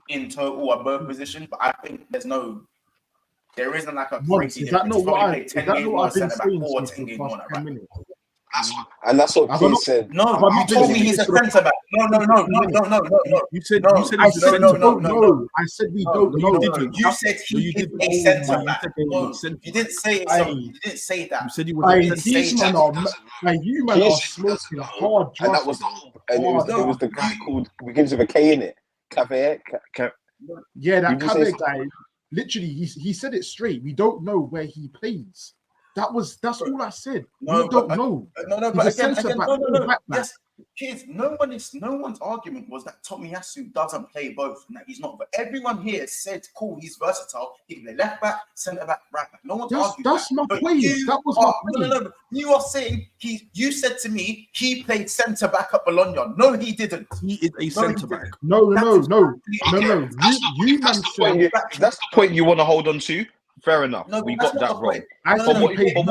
in total at both positions, but I think there isn't like a crazy difference. He's probably played 10 games more centre back or 10 games more at right. That's what Keith said. No, you told me he's a centre back. No. You said no. I said we don't know. You said he is a centre back. You didn't say it. You didn't say that. You said he was you man are smoking hard drugs. And that was it was the guy called begins with a K in it. Cafe. Yeah, that Cafe guy. Literally, he said it straight. We don't know where he plays. That's all I said. We don't know. No, but again, no. Yes, kids, no one's argument was that Tomiyasu doesn't play both and that he's not. But everyone here said, cool, he's versatile. He can play left back, centre back, right back. No one's arguing. That's my point. That was my point. No. You are saying you said to me he played centre back at Bologna. No, he didn't. He is a centre back. No. You man said that's the point you want to hold on to. Fair enough. No, we got that wrong. I told you he's a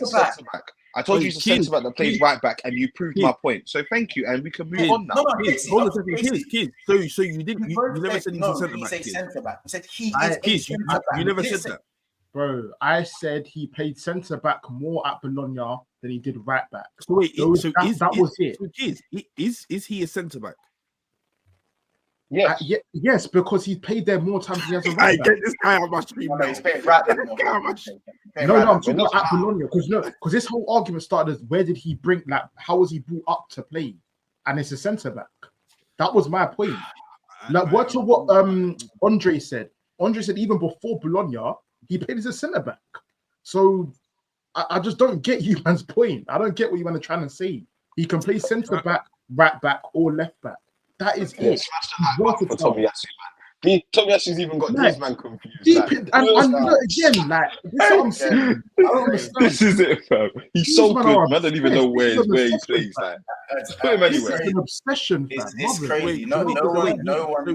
centre back. I told you he's a centre back that plays right back, and you proved my point. So thank you, and we can move on now. Hold on a second, kids. So you didn't. You never said he's a centre back. You said he is a centre back. You never said that, bro. I said he played centre back more at Bologna than he did right back. So wait, that was it. Is he a centre back? Yes. Yes, because he's played there more times than he has a right back. Get this guy out of my stream. He's played right back. No, I'm talking about at Bologna because this whole argument started as where did he bring, like, how was he brought up to play? And it's a centre back. That was my point. Like, what Andre said. Andre said even before Bologna, he played as a centre back. So I just don't get you man's point. I don't get what you man are trying to say. He can play centre back, right back, or left back. That is it. For Tomiyasu, man. Tomiyasu's even got Right. these man confused. Deep Like, in, and look again, like this is what I'm saying. I don't understand. This is it, fam. He's These so men good. are Man, don't even know obsessed. where This he is an plays. obsession, Like, put him This anywhere. is an obsession, fam. It's Love it. crazy. No one's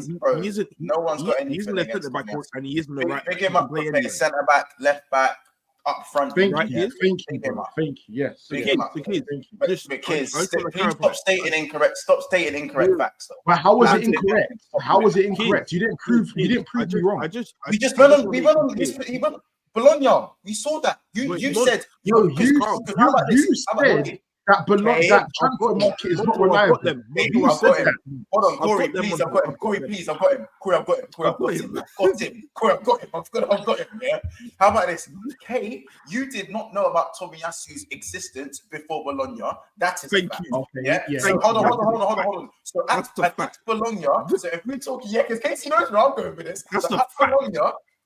bro. No one's got anything He's in a against centre back, him. and he isn't the right. Pick him up, play play centre back, left back, up front. Thank Right you, here? thank you, Pick him bro. up. Thank you. Yes, Pick yes. him up. Thank you. Just Because I just wanna please clarify. stop stating incorrect facts. Though. But how was it That's it. incorrect? How was it incorrect? You didn't prove me wrong. We just went on. He went Bologna. We saw that. You said You said that Okay. that transfer market is not reliable. You I've said got him. that. Hold on, Corey, got them please, on- I've got him. Corey, please, I've got him. Corey, I've got him. Corey, I've got him. Corey, I've got him. I've got him. Yeah. How about this? Kay, you did not know about Tomiyasu's existence before Bologna. That is Thank a fact. you. Okay, Yeah. yeah. So hold on. So That's the at fact. Bologna, so if we're talking, yeah, because Casey knows where I'm going with this. That's So the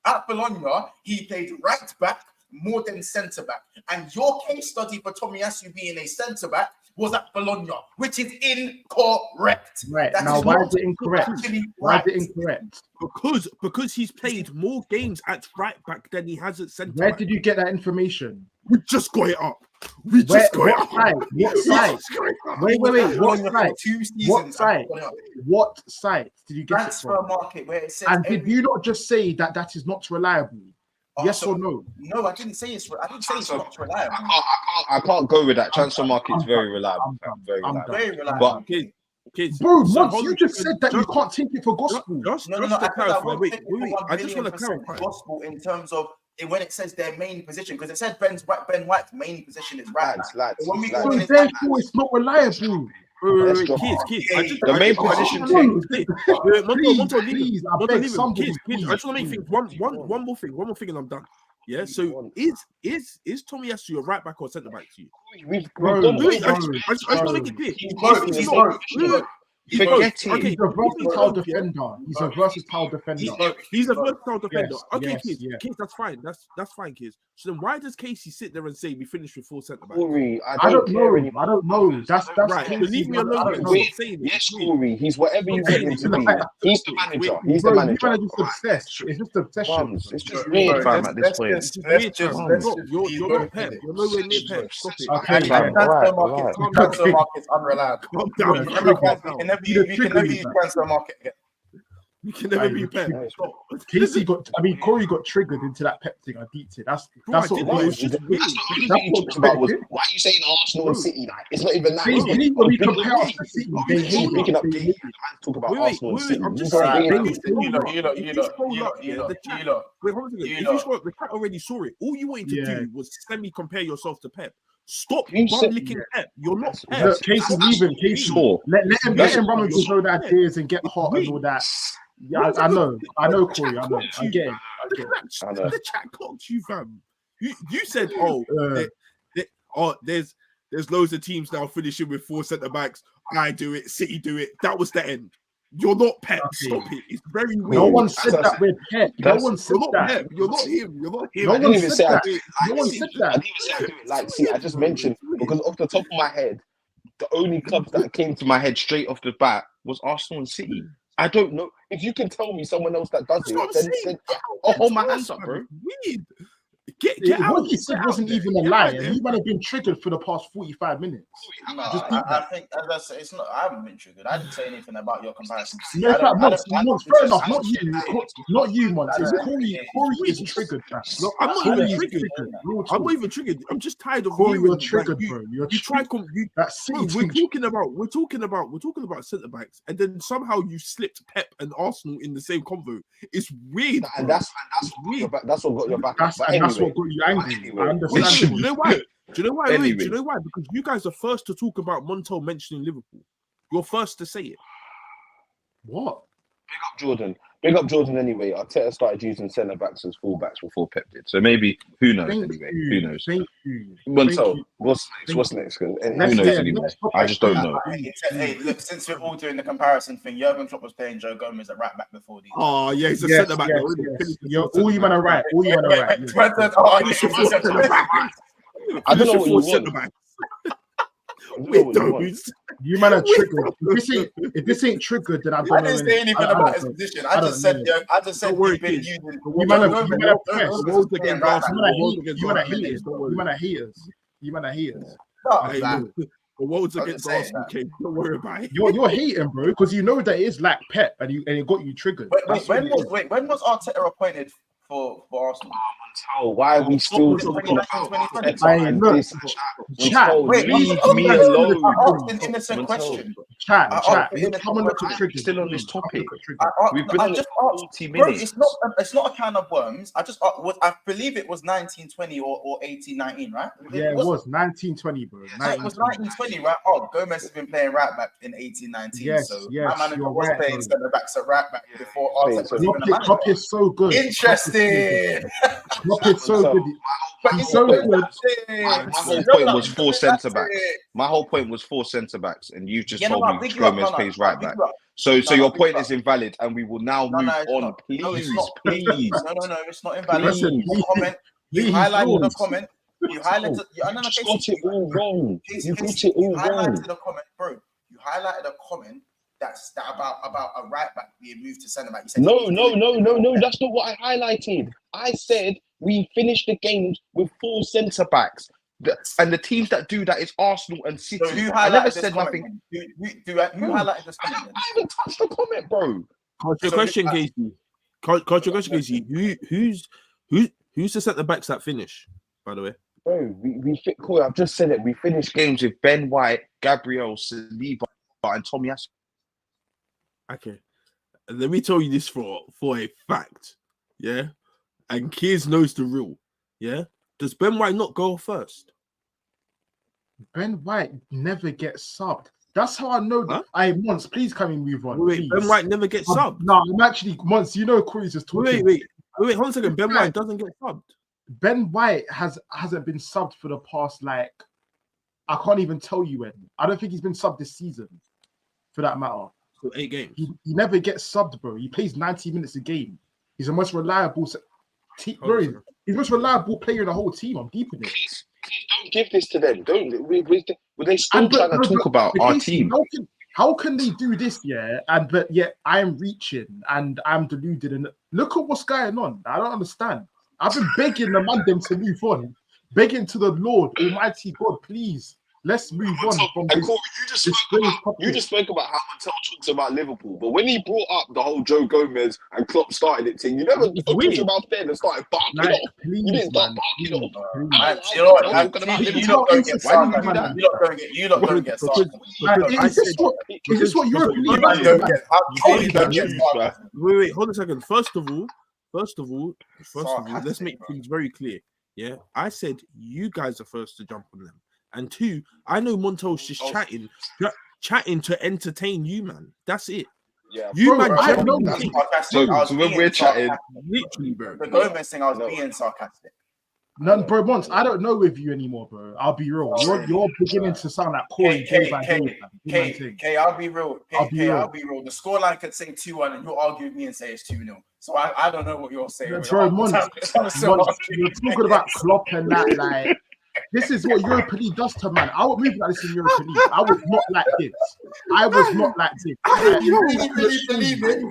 at Bologna, he played right back more than centre back. And your case study for Tomiyasu being a centre back was at Bologna, which is incorrect. Right. That Now, is why not is it incorrect? actually Why right. is it incorrect? Because he's played more games at right back than he has at centre Where back. did you get that information? We just got it up. We Where, just got it what up. site? What site? Wait. What Bologna for site? 2 seasons. What site? What site did you get it Transfer from? market where it says. And did you not just say that that is not reliable? Yes or no? No, I didn't say it's. I didn't say it's not reliable. I can't go with that. Transfer market is very reliable. Very reliable. Very reliable. But Kids. Bro, So once you just said that you can't take it for gospel. Just No. to I clarify. Wait. I I just want to clarify. gospel in terms of when it says their main position, because it said Ben White's main position is right. lads, When we lads. go in, So therefore, it's not reliable. Wait, drop kids. The main position Please, I beg somebody. Kids. I just want to make things one more thing, and I'm done. Yeah. So is Tomiyasu a right back or centre back to you? We've Bro, done Wait, I this. just want to make it clear. He's both. If He's not- both. Forget it. Okay, He's a versatile defender. He's a versatile defender. He's a versatile defender. Yes, Okay, yes, kids, yeah. kids, that's fine. That's fine, kids. So then why does Casey sit there and say we finished with 4 centre backs? Corey, I don't know. That's Right, so Casey, leave me man. alone. I don't and know. stop saying it. Yes, Corey, he's whatever you want him to be. He's the manager. He's the Bro, you manager. man are just obsessed. It's just obsession. Bums, it's just Bro, weird, fam, fam. at this point. Let's just You're not Pep. You're nowhere near Pep. Stop it. Okay, And fam. transfer market's unreliable. Calm You down. can never use transfer market again. You can never be Pep. Corey got triggered into that Pep thing. I deeped it. That's Bro, I what did. Corey It was was just just. weird. That's what talked about was why are you saying Arsenal and City? Like it's not even that. Please, is it? when we compare us to City, they hate Speaking it. of They Guehi, hate man, it. talk about Wait, Arsenal and City. I'm You just don't saying. bring If it you up. scroll up, the chat. Wait, hold on a second. If you scroll up, the chat already saw it. All you wanted to do was semi-compare yourself to Pep. Stop You said- licking Pep. You're not Pep. Look, Casey, leave him. Casey, Sure. let him run with his own Yeah. ideas and get hot and all that. Yeah, I know, Corey. I know. I get it. I know. The chat clocked you, fam. You said, there's loads of teams now finishing with 4 centre backs. I do it. City do it. That was the end. You're not Pep. Okay. Stop it. It's very weird. No one said that we're Pep. No one said You're not that. Pep. You're not him. You're not him. No I one didn't even said say I that. do it No like one City. said I that. didn't even say I do it like City. I just mentioned because off the top of my head, the only clubs that came to my head straight off the bat was Arsenal and City. I don't know if you can tell me someone else that does That's what I'm it. saying. Then I'll hold my hands up, bro. Weird. Get out. What he said wasn't even a lie, and you might have been triggered for the past 45 minutes. No, Just think I think as I say, it's not. I haven't been triggered. I didn't say anything about your comparison. No, fair enough. Not you, Mons. It's Corey. Corey is triggered, fam. No, I'm not even triggered. I'm not even triggered. I'm just tired of Corey, hearing, you're like, triggered, bro. You're You try. That's Bro, we're talking about centre backs, and then somehow you slipped Pep and Arsenal in the same convo. It's weird, And bro. that's what got your back. That's But what anyway, got you angry. I Do understand. you know why? Do you know why? Wait, Anyway. do you know why? Because you guys are first to talk about Montel mentioning Liverpool. You're first to say it. What? Big up Jordan anyway. Arteta started using centre backs as full backs before Pep did. So maybe who knows Thank anyway. you. Who knows? Thank you. Montel, you. what's next? Who Let's knows get- anymore? let's talk I just don't know. Hey, look, since we're all doing the comparison thing, Jurgen Klopp was playing Joe Gomez at right back before these. Oh yeah, he's a Yes, centre back. yes, yes. All you man are right. All you man are right. Yes. I I don't know what you want. Windows. You man are triggered. If this ain't triggered, then I don't I know. didn't say anything about his position. I just said we've been using. You man are pressed. You man are haters. You man are haters. The world's against Arsenal, Kane. Don't worry about it. You're hating, bro, because you know that it's like Pep, and it got you triggered. When was Arteta appointed for Arsenal? Why are we still talking about this? Chat, leave me alone. I asked an innocent question. Chat. Come on, still on this topic. We've been on 40 minutes. Bro, it's not a can of worms. I believe it was 1920 or 1819, right? Yeah, it was 1920, bro. Yeah, it was 1920, right? Oh, Gomez has been playing right back in 1819. Yes, so yes, my manager was playing centre backs at right back before Arteta was even a manager. Klopp is so good. Interesting. Klopp is so good. He's so good. My whole point was 4 centre backs. My whole point was 4 centre backs, and you just told me Gomez plays right back. So your point is invalid, and we will now move on. Please. No, it's not invalid. You highlighted the comment. You highlighted. You got it all wrong. You got it all wrong. The comment, bro. You highlighted a comment that's about a right back being moved to centre back. No. That's not what I highlighted. I said we finished the games with 4 centre backs. And the teams that do that is Arsenal and City. So I never said nothing. Who highlighted this comment? I haven't touched the comment, bro. Question, Guehi. Who's the centre backs that finish? By the way, bro, cool. I've just said it. We finished games with Ben White, Gabriel, Saliba, and Tomiyasu. Okay, let me tell you this for a fact. Yeah, and Kears knows the rule. Yeah, does Ben White not go first? Ben White never gets subbed. That's how I know. Huh? Once, please can we move on? Wait, Ben White never gets subbed. No, I'm actually once. You know, Corey's just talking. Wait, hold on a second. Ben White doesn't get subbed. Ben White hasn't been subbed for the past, like, I can't even tell you when. I don't think he's been subbed this season, for that matter. So 8 games. He never gets subbed, bro. He plays 90 minutes a game. He's the most reliable he's the most reliable player in the whole team. I'm deep in it. Please don't give this to them. They still trying to talk about our team. How can they do this, but yet I'm reaching and I'm deluded, and look at what's going on. I don't understand. I've been begging the man them to move on, begging to the Lord, Almighty God, please, let's move on from this. Corey, you just spoke about how Mattel talks about Liverpool, but when he brought up the whole Joe Gomez and Klopp started it thing, you never opened your mouth there and started barking off. Please, you didn't start barking off. You know what? You lot don't get sarcastic. You lot don't get sarcastic. Is this what you're believing? Wait, hold a second. First of all, let's make things very clear. Yeah, I said you guys are first to jump on them, and 2, I know Montel's just chatting to entertain you, man. That's it. Yeah, you bro, man. So when we're chatting, literally, bro. The Gomez thing, I was being sarcastic. None, bro. Once I don't know with you anymore, bro. I'll be real. You're beginning to sound like Corey. I'll be real. I'll be real. The scoreline could say 2-1, and you'll argue with me and say it's 2-0. So I don't know what you're saying. Bro, Mons, you're talking about Klopp and that, like. This is what Europa League does to man. I would move like this in Europa League. I was not like this. You really believe it?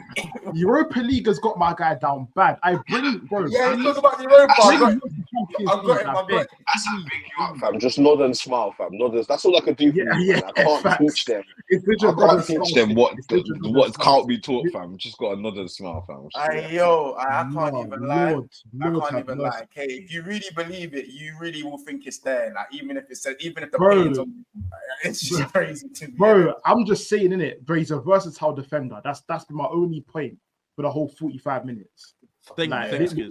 Europa League has got my guy down bad. I bring, bro. Yeah, talk about Europa. I've got it. That's a big you up, fam. Just nod and smile, fam. That's all I can do for you. I can't teach them. I can't teach them what can't be taught, fam. Just got a nod and smile, fam. I can't even lie. I can't even lie. Okay, if you really believe it, you really will think it's there. Like even if the pain's on, it's just crazy to me. Bro, I'm just saying, innit? Bro, he's a versatile defender. That's been my only point for the whole 45 minutes. Thank you.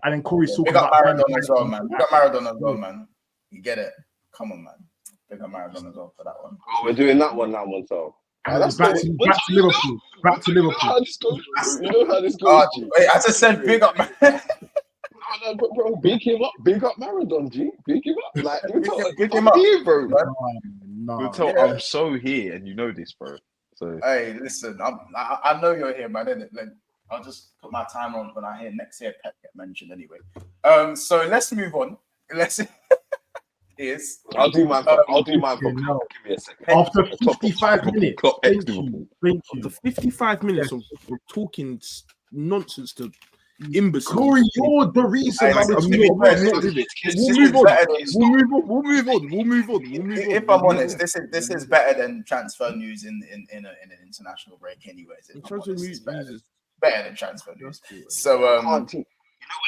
And then Corey's talking about Maradona as well, man. We got Maradona as well, man. You get it? Come on, man. We got Maradona as well for that one. Oh, we're doing that one now, Montel. Back to Liverpool. You know how this goes. Wait, I just said big up, man. No, bro, big him up, big up Maradona, G. Big him up, like big him up, here, bro. No. I'm so here, and you know this, bro. So hey, listen, I know you're here, man. I'll just put my timer on when I hear next year Pep get mentioned anyway. So let's move on. is I'll do mine. I'll do mine for no. Give me a second. After Top 55 minutes. Klopp Thank ex Liverpool. you. Thank The you. 55 minutes of talking nonsense to imbeciles. Corey, you're the reason Hey, why the to team be got fair, rid of this it. is We'll move on. better than- We'll move on. If I'm honest, this is better than transfer news in an international break, anyways. If I'm Transfer honest, news it's better than transfer news. So You know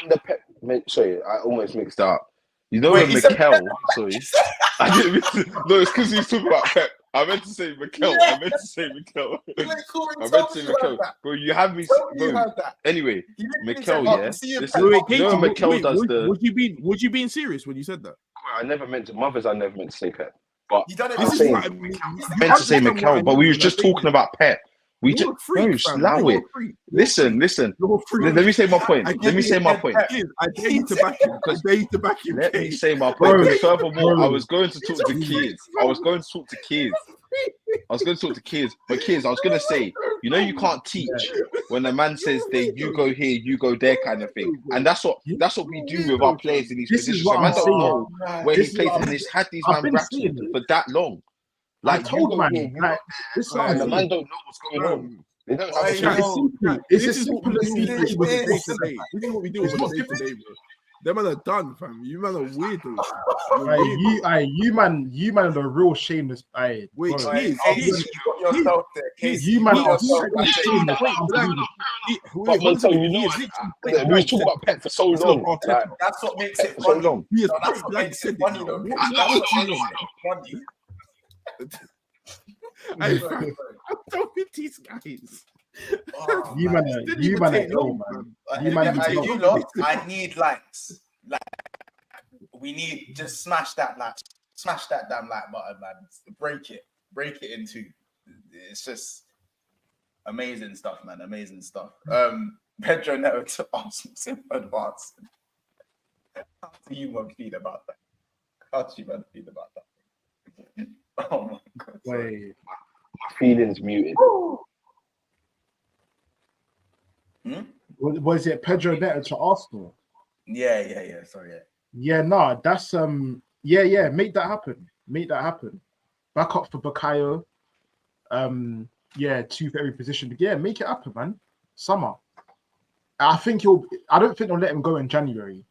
when the Pep? Sorry, I almost mixed up. You know Wait, when he said Mikel? Sorry, I didn't mean to, no, it's because he's talking about Pep. I meant to say Mikel. Yeah. I meant to say Mikel. Corey, I tell meant to me say you Mikel. heard that. Bro, you have me. Tell me you Bro. heard that. Anyway, You literally Mikel, said, "Oh, yeah. see you Listen, Pep." Wait, you know when Mikel does the. Was you being serious when you said that? I never meant to. Mothers, I never meant to say Pep. But You done it. I'm This is saying, what I mean. I meant to say Mikel, but we was just talking about Pep. We just You're a freak, bro, fam. allow You're it. a freak. Listen. You're a freak. Let me say my point. I Let me say my point. I dare you to back him. I dare you to back him. Let me Guehi. say my point. Bro, Because furthermore, bro. I was going to talk to kids. I was going to talk to kids. But kids, I was going to say, you know, you can't teach when a man says that you go here, you go there kind of thing. And that's what we do with our players in these This is positions. what So man I'm don't saying. know where This he is plays, what and I'm he's had these I've man been rattled saying it. for that long. I Like, told go man, here, you like, this is what and I'm the man saying. don't know what's going on. They don't I have know. a It's simple. It's This as is what simple we as do me on playing a with day the to day. This is what we do It's on not a day to day, bro. Them man are done, fam. You man are weirdos. you man are the real shameless. Wait, bro. kids, You got yourself there. kids, You man got are yourself so there. shameless. Wait, But one so second. you He know, is literally we was talking about Pep for so instead of long. Arteta. Like, That's what makes Pep it for so funny. long. He is No, that's what like makes said it funny, now. though. What That's what going makes on? it funny. Hey, fam, I'm done with these guys. Oh, You man. man, Didn't you even man, take are long, man. fam. You man, You lot, I need likes. Like, we need just smash that damn like button, man. Break it into. It's just amazing stuff, man. Amazing stuff. Pedro Neto to Arsenal in advance. How do you man feel about that? Oh my god. Sorry. Wait, my feelings muted. was it Pedro Neto to Arsenal? Yeah. Sorry, yeah. Yeah, no, that's yeah. Make that happen. Back up for Bukayo. Yeah, 2 for every position. Yeah, make it happen, man. Summer. I don't think they'll let him go in January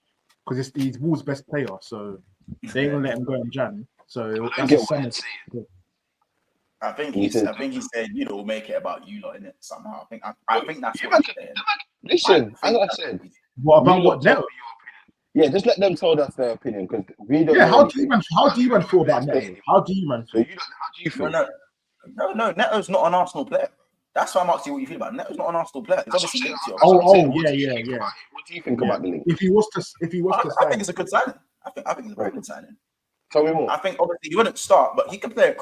because he's Wolves' best player, so they ain't gonna let him go in Jan. So that's a summer. I think he said, we'll make it about you lot in it somehow. I think that's what he's saying. Listen, as I said, what about what Neto? Yeah, just let them tell us their opinion because we don't. Yeah, know how do anything. you man feel about Neto? How do you man feel? How do you feel? No, Neto's not an Arsenal player. That's why I'm asking you what you feel about. Neto's not an Arsenal player. He's obviously linked to you. Yeah. What do you think about the link? If he was to I think it's a good signing. I think it's a very good signing. Tell me more. I think obviously he wouldn't start, but he can play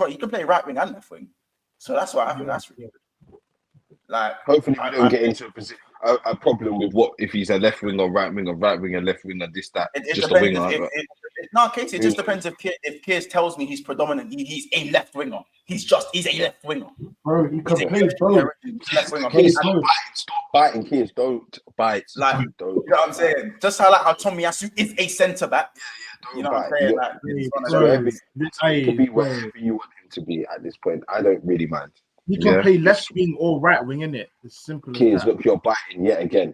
right wing and left wing. So that's why I think that's really good. Like, hopefully we don't get into a problem with what if he's a left wing or right wing and left winger, this that. It just depends a winger. No, Casey, it just depends if Kears tells me he's predominantly he's a left winger. He's a left winger. Bro, he can play both. Left winger. Stop biting, kids. Don't bite. Like, don't. You know what I'm saying? Just how Tomiyasu is a centre back. Don't you know bite. what I'm saying? Like, it's one of those. He can be wherever you want him to be at this point. I don't really mind. He can play left wing or right wing, innit? It's simple as Kids, that. look, you're biting yet again.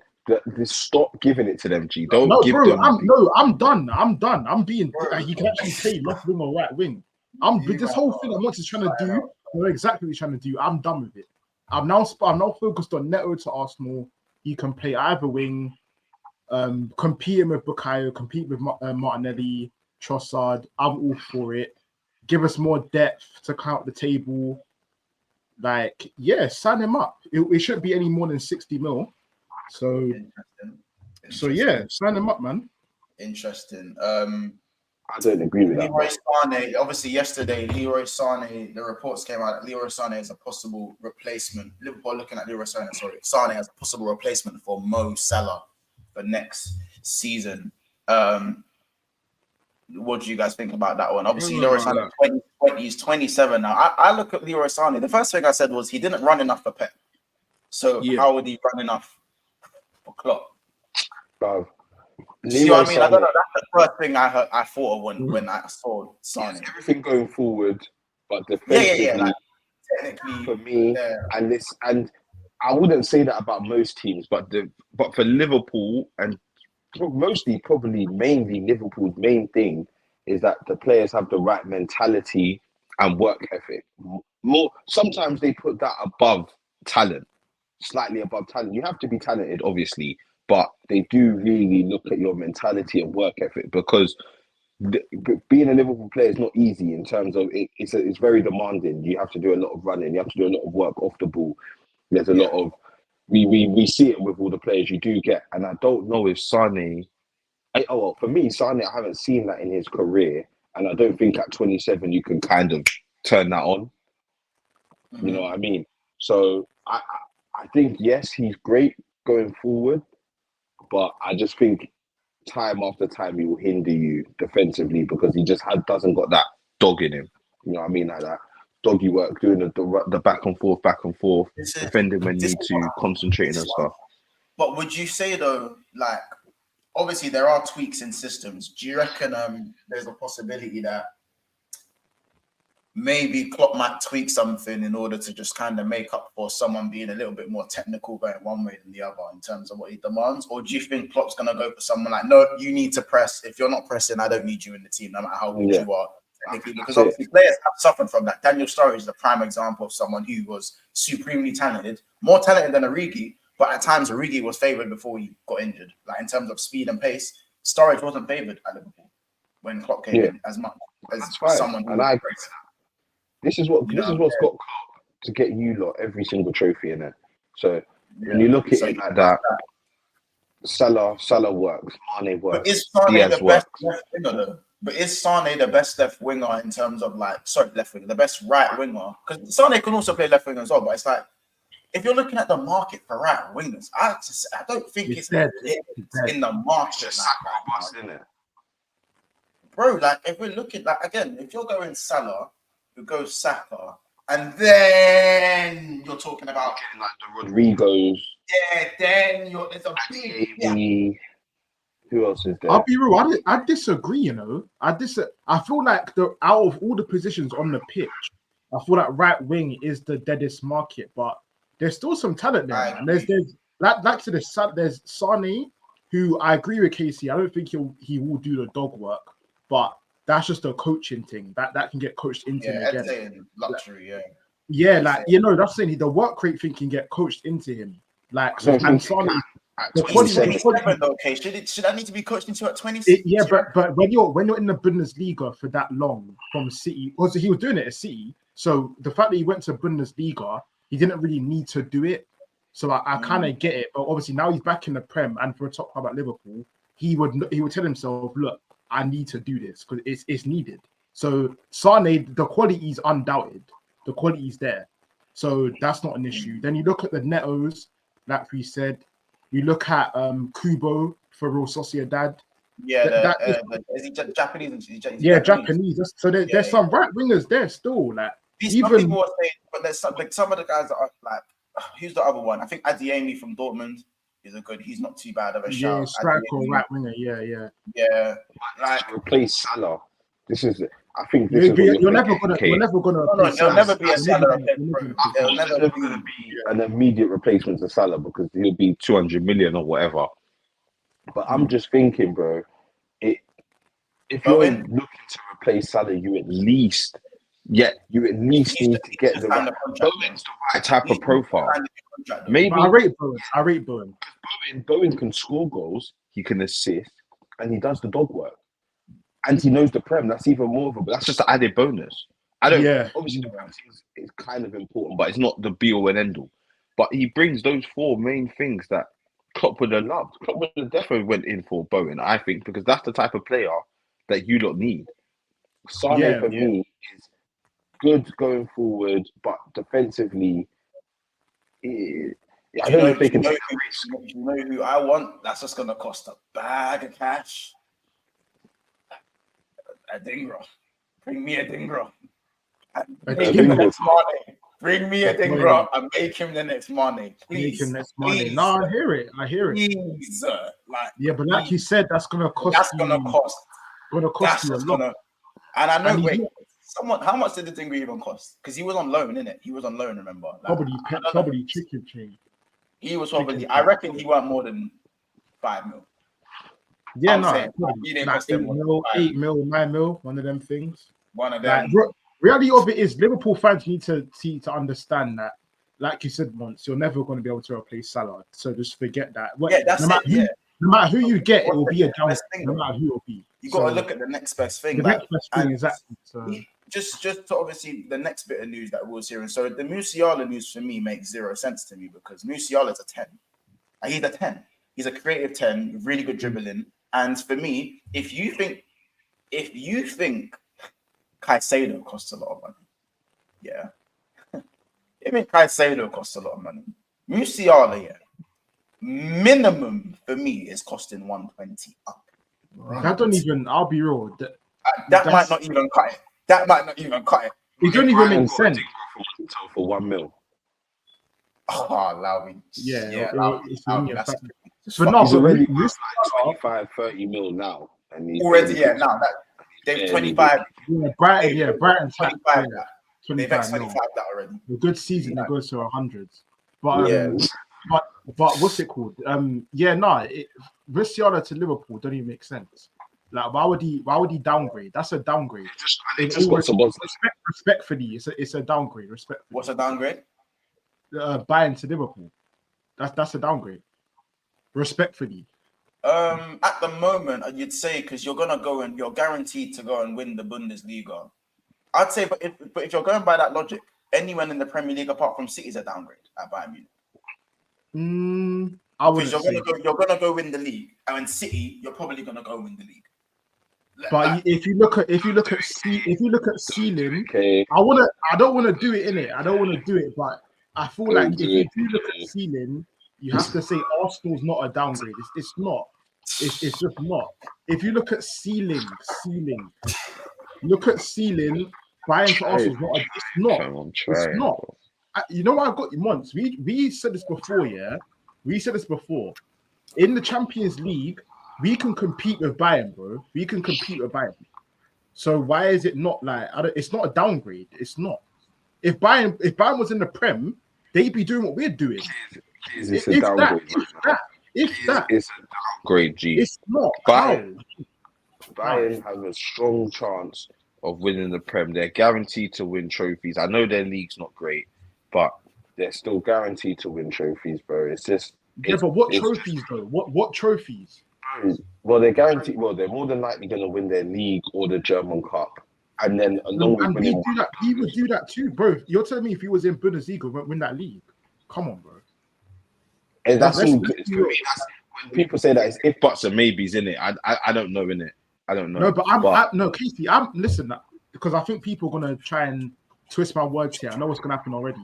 Stop giving it to them, G. Don't No, give bro, them. I'm done. I'm being. He can actually play left wing or right wing. With this whole thing, what he's trying to do. I know exactly what he's trying to do. I'm done with it. I'm now focused on Neto to Arsenal. He can play either wing, competing with Bukayo, compete with Martinelli, Trossard. I'm all for it. Give us more depth to count the table. Like, yeah, sign him up. It shouldn't be any more than 60 mil. So yeah, sign him up, man. Interesting. I don't agree with that. Leroy Sane, obviously yesterday, the reports came out that Leroy Sane is a possible replacement. Liverpool looking at Sane as a possible replacement for Mo Salah for next season. What do you guys think about that one? Obviously, Leroy Sane he's 27 now. I look at Leroy Sane. The first thing I said was he didn't run enough for Pep. So how would he run enough for Klopp? See what I mean? I don't know. That's the first thing I thought of when I saw Sane. Yes, everything going forward, but defensively, Like, technically, for me, and I wouldn't say that about most teams, but for Liverpool and mostly probably mainly Liverpool's main thing is that the players have the right mentality and work ethic. More sometimes they put that above talent, slightly above talent. You have to be talented, obviously, but they do really look at your mentality and work ethic because being a Liverpool player is not easy in terms of it's very demanding. You have to do a lot of running. You have to do a lot of work off the ball. There's a lot of we see it with all the players you do get, and I don't know if Sane. For me, Sane, I haven't seen that in his career, and I don't think at 27 you can kind of turn that on. You know what I mean? So I think yes, he's great going forward, but I just think time after time he will hinder you defensively because he just doesn't got that dog in him. You know what I mean? Like that doggy work, doing the back and forth, defending when you need to, concentrating and stuff. But would you say though, like, obviously there are tweaks in systems. Do you reckon there's a possibility that maybe Klopp might tweak something in order to just kind of make up for someone being a little bit more technical going one way than the other in terms of what he demands? Or do you think Klopp's going to go for someone like, no, you need to press. If you're not pressing, I don't need you in the team, no matter how good you are. Because obviously players have suffered from that. Daniel Sturridge is a prime example of someone who was supremely talented, more talented than Origi, but at times Origi was favoured before he got injured. Like in terms of speed and pace, Sturridge wasn't favoured at Liverpool when Klopp came in as much as someone who... And I agree. This is what's got Klopp to get you lot every single trophy in it. So when you look at it like that, Salah works, Mane works, but is Sane Diaz the works. best left winger though? But is Sane the best left winger in terms of left winger, the best right winger? Because Sane can also play left winger as well, but it's like if you're looking at the market for right wingers, I don't think it's in the market. Isn't it? Bro, like if we're looking again, if you're going Salah, you go Saka, and then you're talking about getting like the Rodrigos. Yeah, then there's a big Who else is there? I'll be real. I disagree. You know, I feel like out of all the positions on the pitch, I feel like right wing is the deadest market, but there's still some talent there. And there's there's Sane, who I agree with Casey. I don't think he will do the dog work, but that's just a coaching thing that can get coached into him again. Saying luxury, that's saying the work rate thing can get coached into him. Like so, and Sane. The quality, okay. Should I need to be coached into at 26? But when you're in the Bundesliga for that long from City, because he was doing it at City, so the fact that he went to Bundesliga, he didn't really need to do it. So I kind of get it, but obviously now he's back in the Prem and for a top club at Liverpool, he would tell himself, look, I need to do this because it's needed. So Sane, the quality is undoubted, the quality is there, so that's not an issue. Then you look at the Netos, like we said. You look at Kubo for Real Sociedad. Yeah, is he Japanese? Japanese. So there's some right wingers there still. Like some people are saying, but there's some of the guys that are like, who's the other one? I think Adeyemi from Dortmund is he's not too bad of a shout. Yeah, striker or right winger. Yeah. Like replace Salah. This is. I think you're never gonna. There'll never be a Salah. There'll never be an immediate replacement to Salah because he'll be 200 million or whatever. But I'm just thinking, bro. If you're looking to replace Salah, you at least need to get the right type of profile. Maybe I rate Bowen. Bowen can score goals, he can assist, and he does the dog work. And he knows the Prem. That's even more of that's just an added bonus. Obviously the Prem is kind of important, but it's not the be all and end all. But he brings those four main things that Klopp would have loved. Klopp would have definitely went in for Bowen, I think, because that's the type of player that you don't need. Sane for me is good going forward, but defensively, I don't know if they can take a risk. You know who I want? That's just going to cost a bag of cash. A Dingra. Bring me a Dingra. Bring me a thing, bro, and make him the next Mane. Please. Make him next Monday. Please. No, I hear it. Please, like, Yeah, but like you said, that's gonna cost that's you. gonna cost. That's you a lot. And I know. How much did the thing even cost? Because he was on loan, innit? He was on loan. Remember? Like, probably chicken chain. He was probably. I reckon he weren't more than 5 mil. Yeah, he didn't cost 8 mil, 9 mil, one of them things. One of them. Reality of it is, Liverpool fans need to understand that, like you said once, you're never going to be able to replace Salah. So just forget that. No matter who you get, it will be a down. No matter who it will be. You got to look at the next best thing. The next best thing, exactly. So. Just to obviously the next bit of news that we was hearing. So the Musiala news for me makes zero sense to me because Musiala's a 10. He's a 10. He's a creative 10, really good dribbling. And for me, if you think Caicedo costs a lot of money, yeah. I mean, Caicedo costs a lot of money. Musiala, yeah. Minimum for me is costing 120 up. I'll be real. That might not even cut it. It don't even make sense. For 1 mil. Oh, allow me. Yeah. But no, he's already 25, 30 mil now. And he's already, now that they've 25. Yeah, Brighton 25 that. They've 25 that already. A good season, it goes to 100s. But what's it called? Musiala to Liverpool don't even make sense. Like, why would he downgrade? That's a downgrade. Respectfully, it's a downgrade. Respectfully. What's a downgrade? Buying to Liverpool. That's a downgrade. Respectfully. At the moment, you'd say because you're guaranteed to go and win the Bundesliga. I'd say, but if you're going by that logic, anyone in the Premier League apart from City is a downgrade at Bayern Munich. Because you're gonna go win the league, and in City, you're probably gonna go win the league. But if you look at ceiling, okay. I don't want to do it in it. I don't want to do it, but I feel like if you do look at ceiling, you have to say Arsenal's not a downgrade. It's not. It's just not. If you look at ceiling, buying to Arsenal's not. It's not. You know what I've got once. We said this before, yeah. We said this before. In the Champions League, we can compete with Bayern, bro. We can compete with Bayern. So why is it not like? It's not a downgrade. It's not. If Bayern was in the Prem, they'd be doing what we're doing. It's a downgrade. It's a downgrade, G. It's not. Bayern have a strong chance of winning the Prem. They're guaranteed to win trophies. I know their league's not great, but they're still guaranteed to win trophies, bro. It's just. But what trophies though? What trophies? Well, they're guaranteed. Well, they're more than likely going to win their league or the German Cup, and then along with winning, he would do that too, bro. You're telling me if he was in Bundesliga, would win that league? Come on, bro. And that's when people say that it's if buts and maybes in it. I don't know in it. I don't know. No, but Casey. Listen, because I think people are gonna try and twist my words here. I know what's gonna happen already.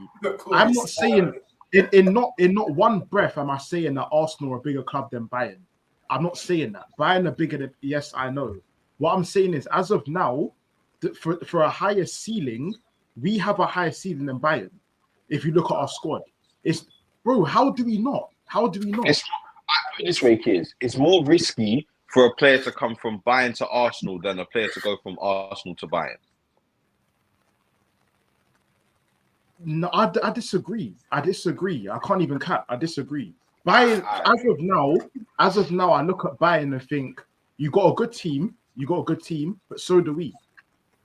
I'm not saying in not one breath am I saying that Arsenal are a bigger club than Bayern. I'm not saying that. Bayern are bigger than. Yes, I know. What I'm saying is, as of now, for a higher ceiling, we have a higher ceiling than Bayern. If you look at our squad, bro. How do we not? This way, kids. It's more risky for a player to come from Bayern to Arsenal than a player to go from Arsenal to Bayern. No, I disagree. I can't even cap. I disagree. Bayern, as of now, I look at Bayern and think you got a good team, but so do we.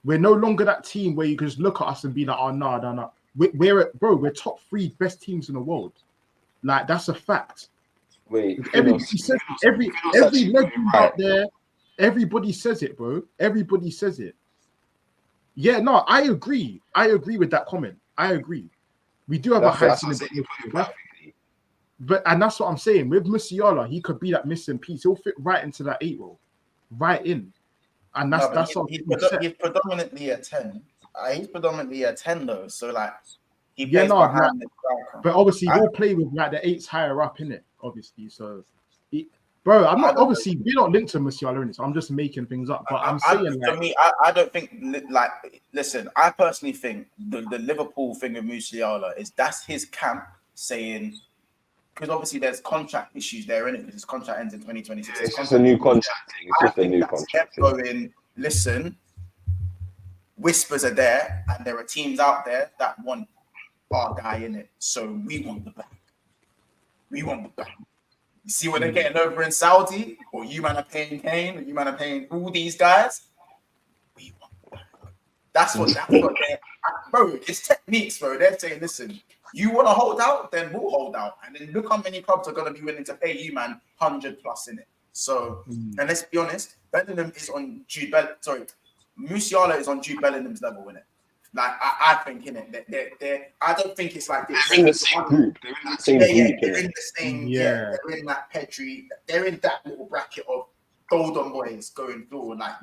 We're no longer that team where you can just look at us and be like, oh no. We're top 3 best teams in the world. Like, that's a fact. Wait, everybody says every legend out there, everybody says it, bro. Everybody says it. Yeah, no, I agree. I agree with that comment. I agree. We do have a high ceiling, but that's what I'm saying. With Musiala, he could be that missing piece. He'll fit right into that 8 role, right in. And he's predominantly a 10. He's predominantly a 10 though. So like he plays behind the striker. But obviously he'll play with like the 8s higher up in it, obviously. So Bro, I'm not obviously we're not linked to Musiala in it, so I'm just making things up. But I'm saying for me, I don't think like listen. I personally think the Liverpool thing with Musiala is that's his camp saying, because obviously there's contract issues there in it because his contract ends in 2026. It's just a new contract thing. It's just a new contract thing. Going, listen, whispers are there, and there are teams out there that want our guy in it, so we want the back. We want the back. You see what they're getting over in Saudi, or you man are paying Kane, or you man are paying all these guys. We want the back. That's what they're, bro. It's techniques, bro. They're saying, listen, you want to hold out, then we'll hold out, and then look how many clubs are going to be willing to pay you, man, 100 plus in it. So, and let's be honest, Bellingham is on Jude Musiala is on Jude Bellingham's level in it. Like I think in it, they're I don't think it's like this. They're in the same group. They're in that same group. They're in the same. Yeah, they're in that Pedro. They're in that little bracket of golden boys going through. Like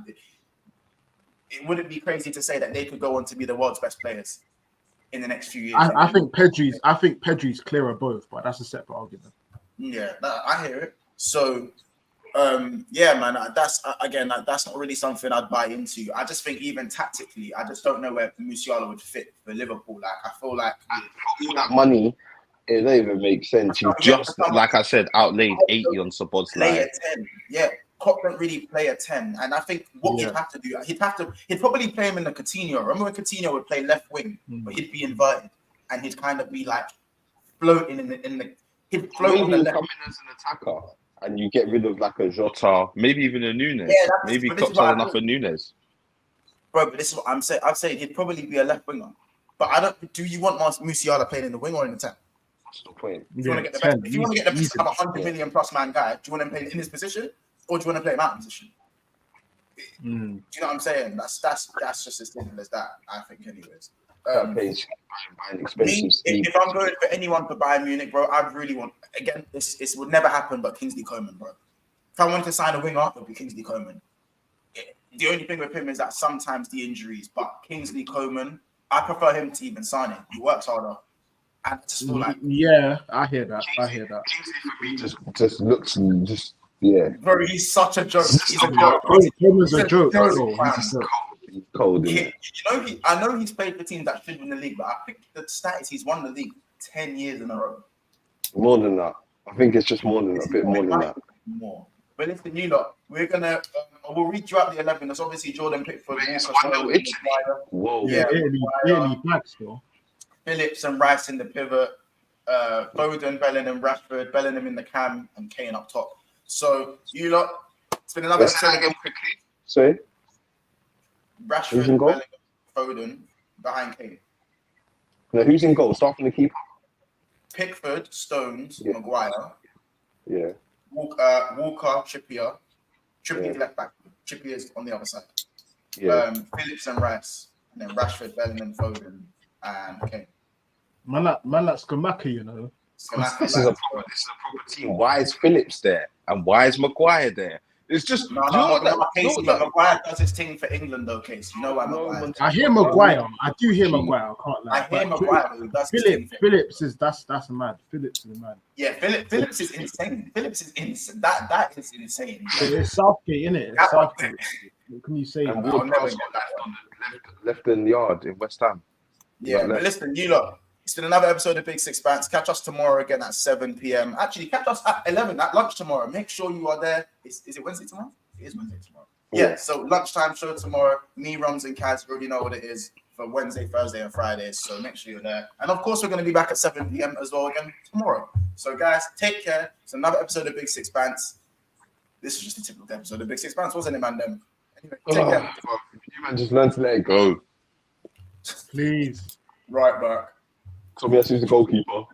it wouldn't be crazy to say that they could go on to be the world's best players in the next few years. I think Pedro's clearer both, but that's a separate argument. Yeah, I hear it. So. Yeah, man, that's not really something I'd buy into. I just think even tactically, I just don't know where Musiala would fit for Liverpool. Like, I feel like all that money, it don't even make sense. You just, like I said, outlaid 80 on Sobod's play a 10. Yeah, Klopp don't really play a 10. And I think what he'd have to do, he'd probably play him in the Coutinho. Remember when Coutinho would play left wing, but he'd be inverted and he'd kind of be like floating he'd float on the left. Come in as an attacker. And you get rid of like a Jota, maybe even a Nunes. Yeah, maybe Klopp's had enough of Nunes. Bro, but this is what I'm saying. I'm saying he'd probably be a left winger. But I don't. Do you want Musiala playing in the wing or in the 10? What's the point? If you want to get the best of a 100 million plus man guy, do you want him playing in his position or do you want to play him out of position? Do you know what I'm saying? That's just as simple as that. I think, anyways. If I'm going for anyone for Bayern Munich, bro, I really want. Again, this would never happen, but Kingsley Coman, bro. If I wanted to sign a winger, it would be Kingsley Coman. The only thing with him is that sometimes the injuries, but Kingsley Coman, I prefer him to even Sane. He works harder. I just feel like I hear that. Kingsley for me just looks Bro, he's such a joke. He's a joke. Coman's a joke. He's cold. I know he's played for teams that should win the league, but I think the stat is he's won the league 10 years in a row. More than that. I think it's just more than that. More. But listen, you lot, we're gonna we'll read you out the 11. That's obviously Jordan Pickford. Whoa. Yeah, Italy back still. Phillips and Rice in the pivot. Foden, Bellingham, Rashford, Bellingham in the cam, and Kane up top. So you lot, it's been another episode again quickly. Sorry. Rashford, Bellingham, Foden behind Kane. Now who's in goal? Start from the keeper. Pickford, Stones, Maguire. Yeah. Walker, Trippier. Trippier's left back. Trippier's on the other side. Yeah. Phillips and Rice, and then Rashford, Bellingham, Foden, and Kane. Man, that's Skamaka, you know. This is a proper team. Why is Phillips there? And why is Maguire there? It's just Maguire does his thing for England, though, Case. You know why Maguire? I hear Maguire. I do hear Maguire. I can't lie. I hear Maguire. Phillips is that's mad. Phillips is mad. Yeah, Phillips is insane. Phillips is insane. That is insane. It's Southgate, isn't it? It's Southgate. What can you say? And left in the yard in West Ham. Yeah, but listen, you lot. It's been another episode of Big Six Bands. Catch us tomorrow again at 7 p.m. Actually, catch us at 11 at lunch tomorrow. Make sure you are there. Is it Wednesday tomorrow? It is Wednesday tomorrow. Yeah, so lunchtime show tomorrow. Me, Rums, and Kaz already know what it is for Wednesday, Thursday, and Fridays. So make sure you're there. And of course, we're going to be back at 7 p.m. as well again tomorrow. So guys, take care. It's another episode of Big Six Bands. This was just a typical episode of Big Six Bands, wasn't it, man? Anyway, take care. You man just learn to let it go. Please. Right back. Tomiyasu is the goalkeeper.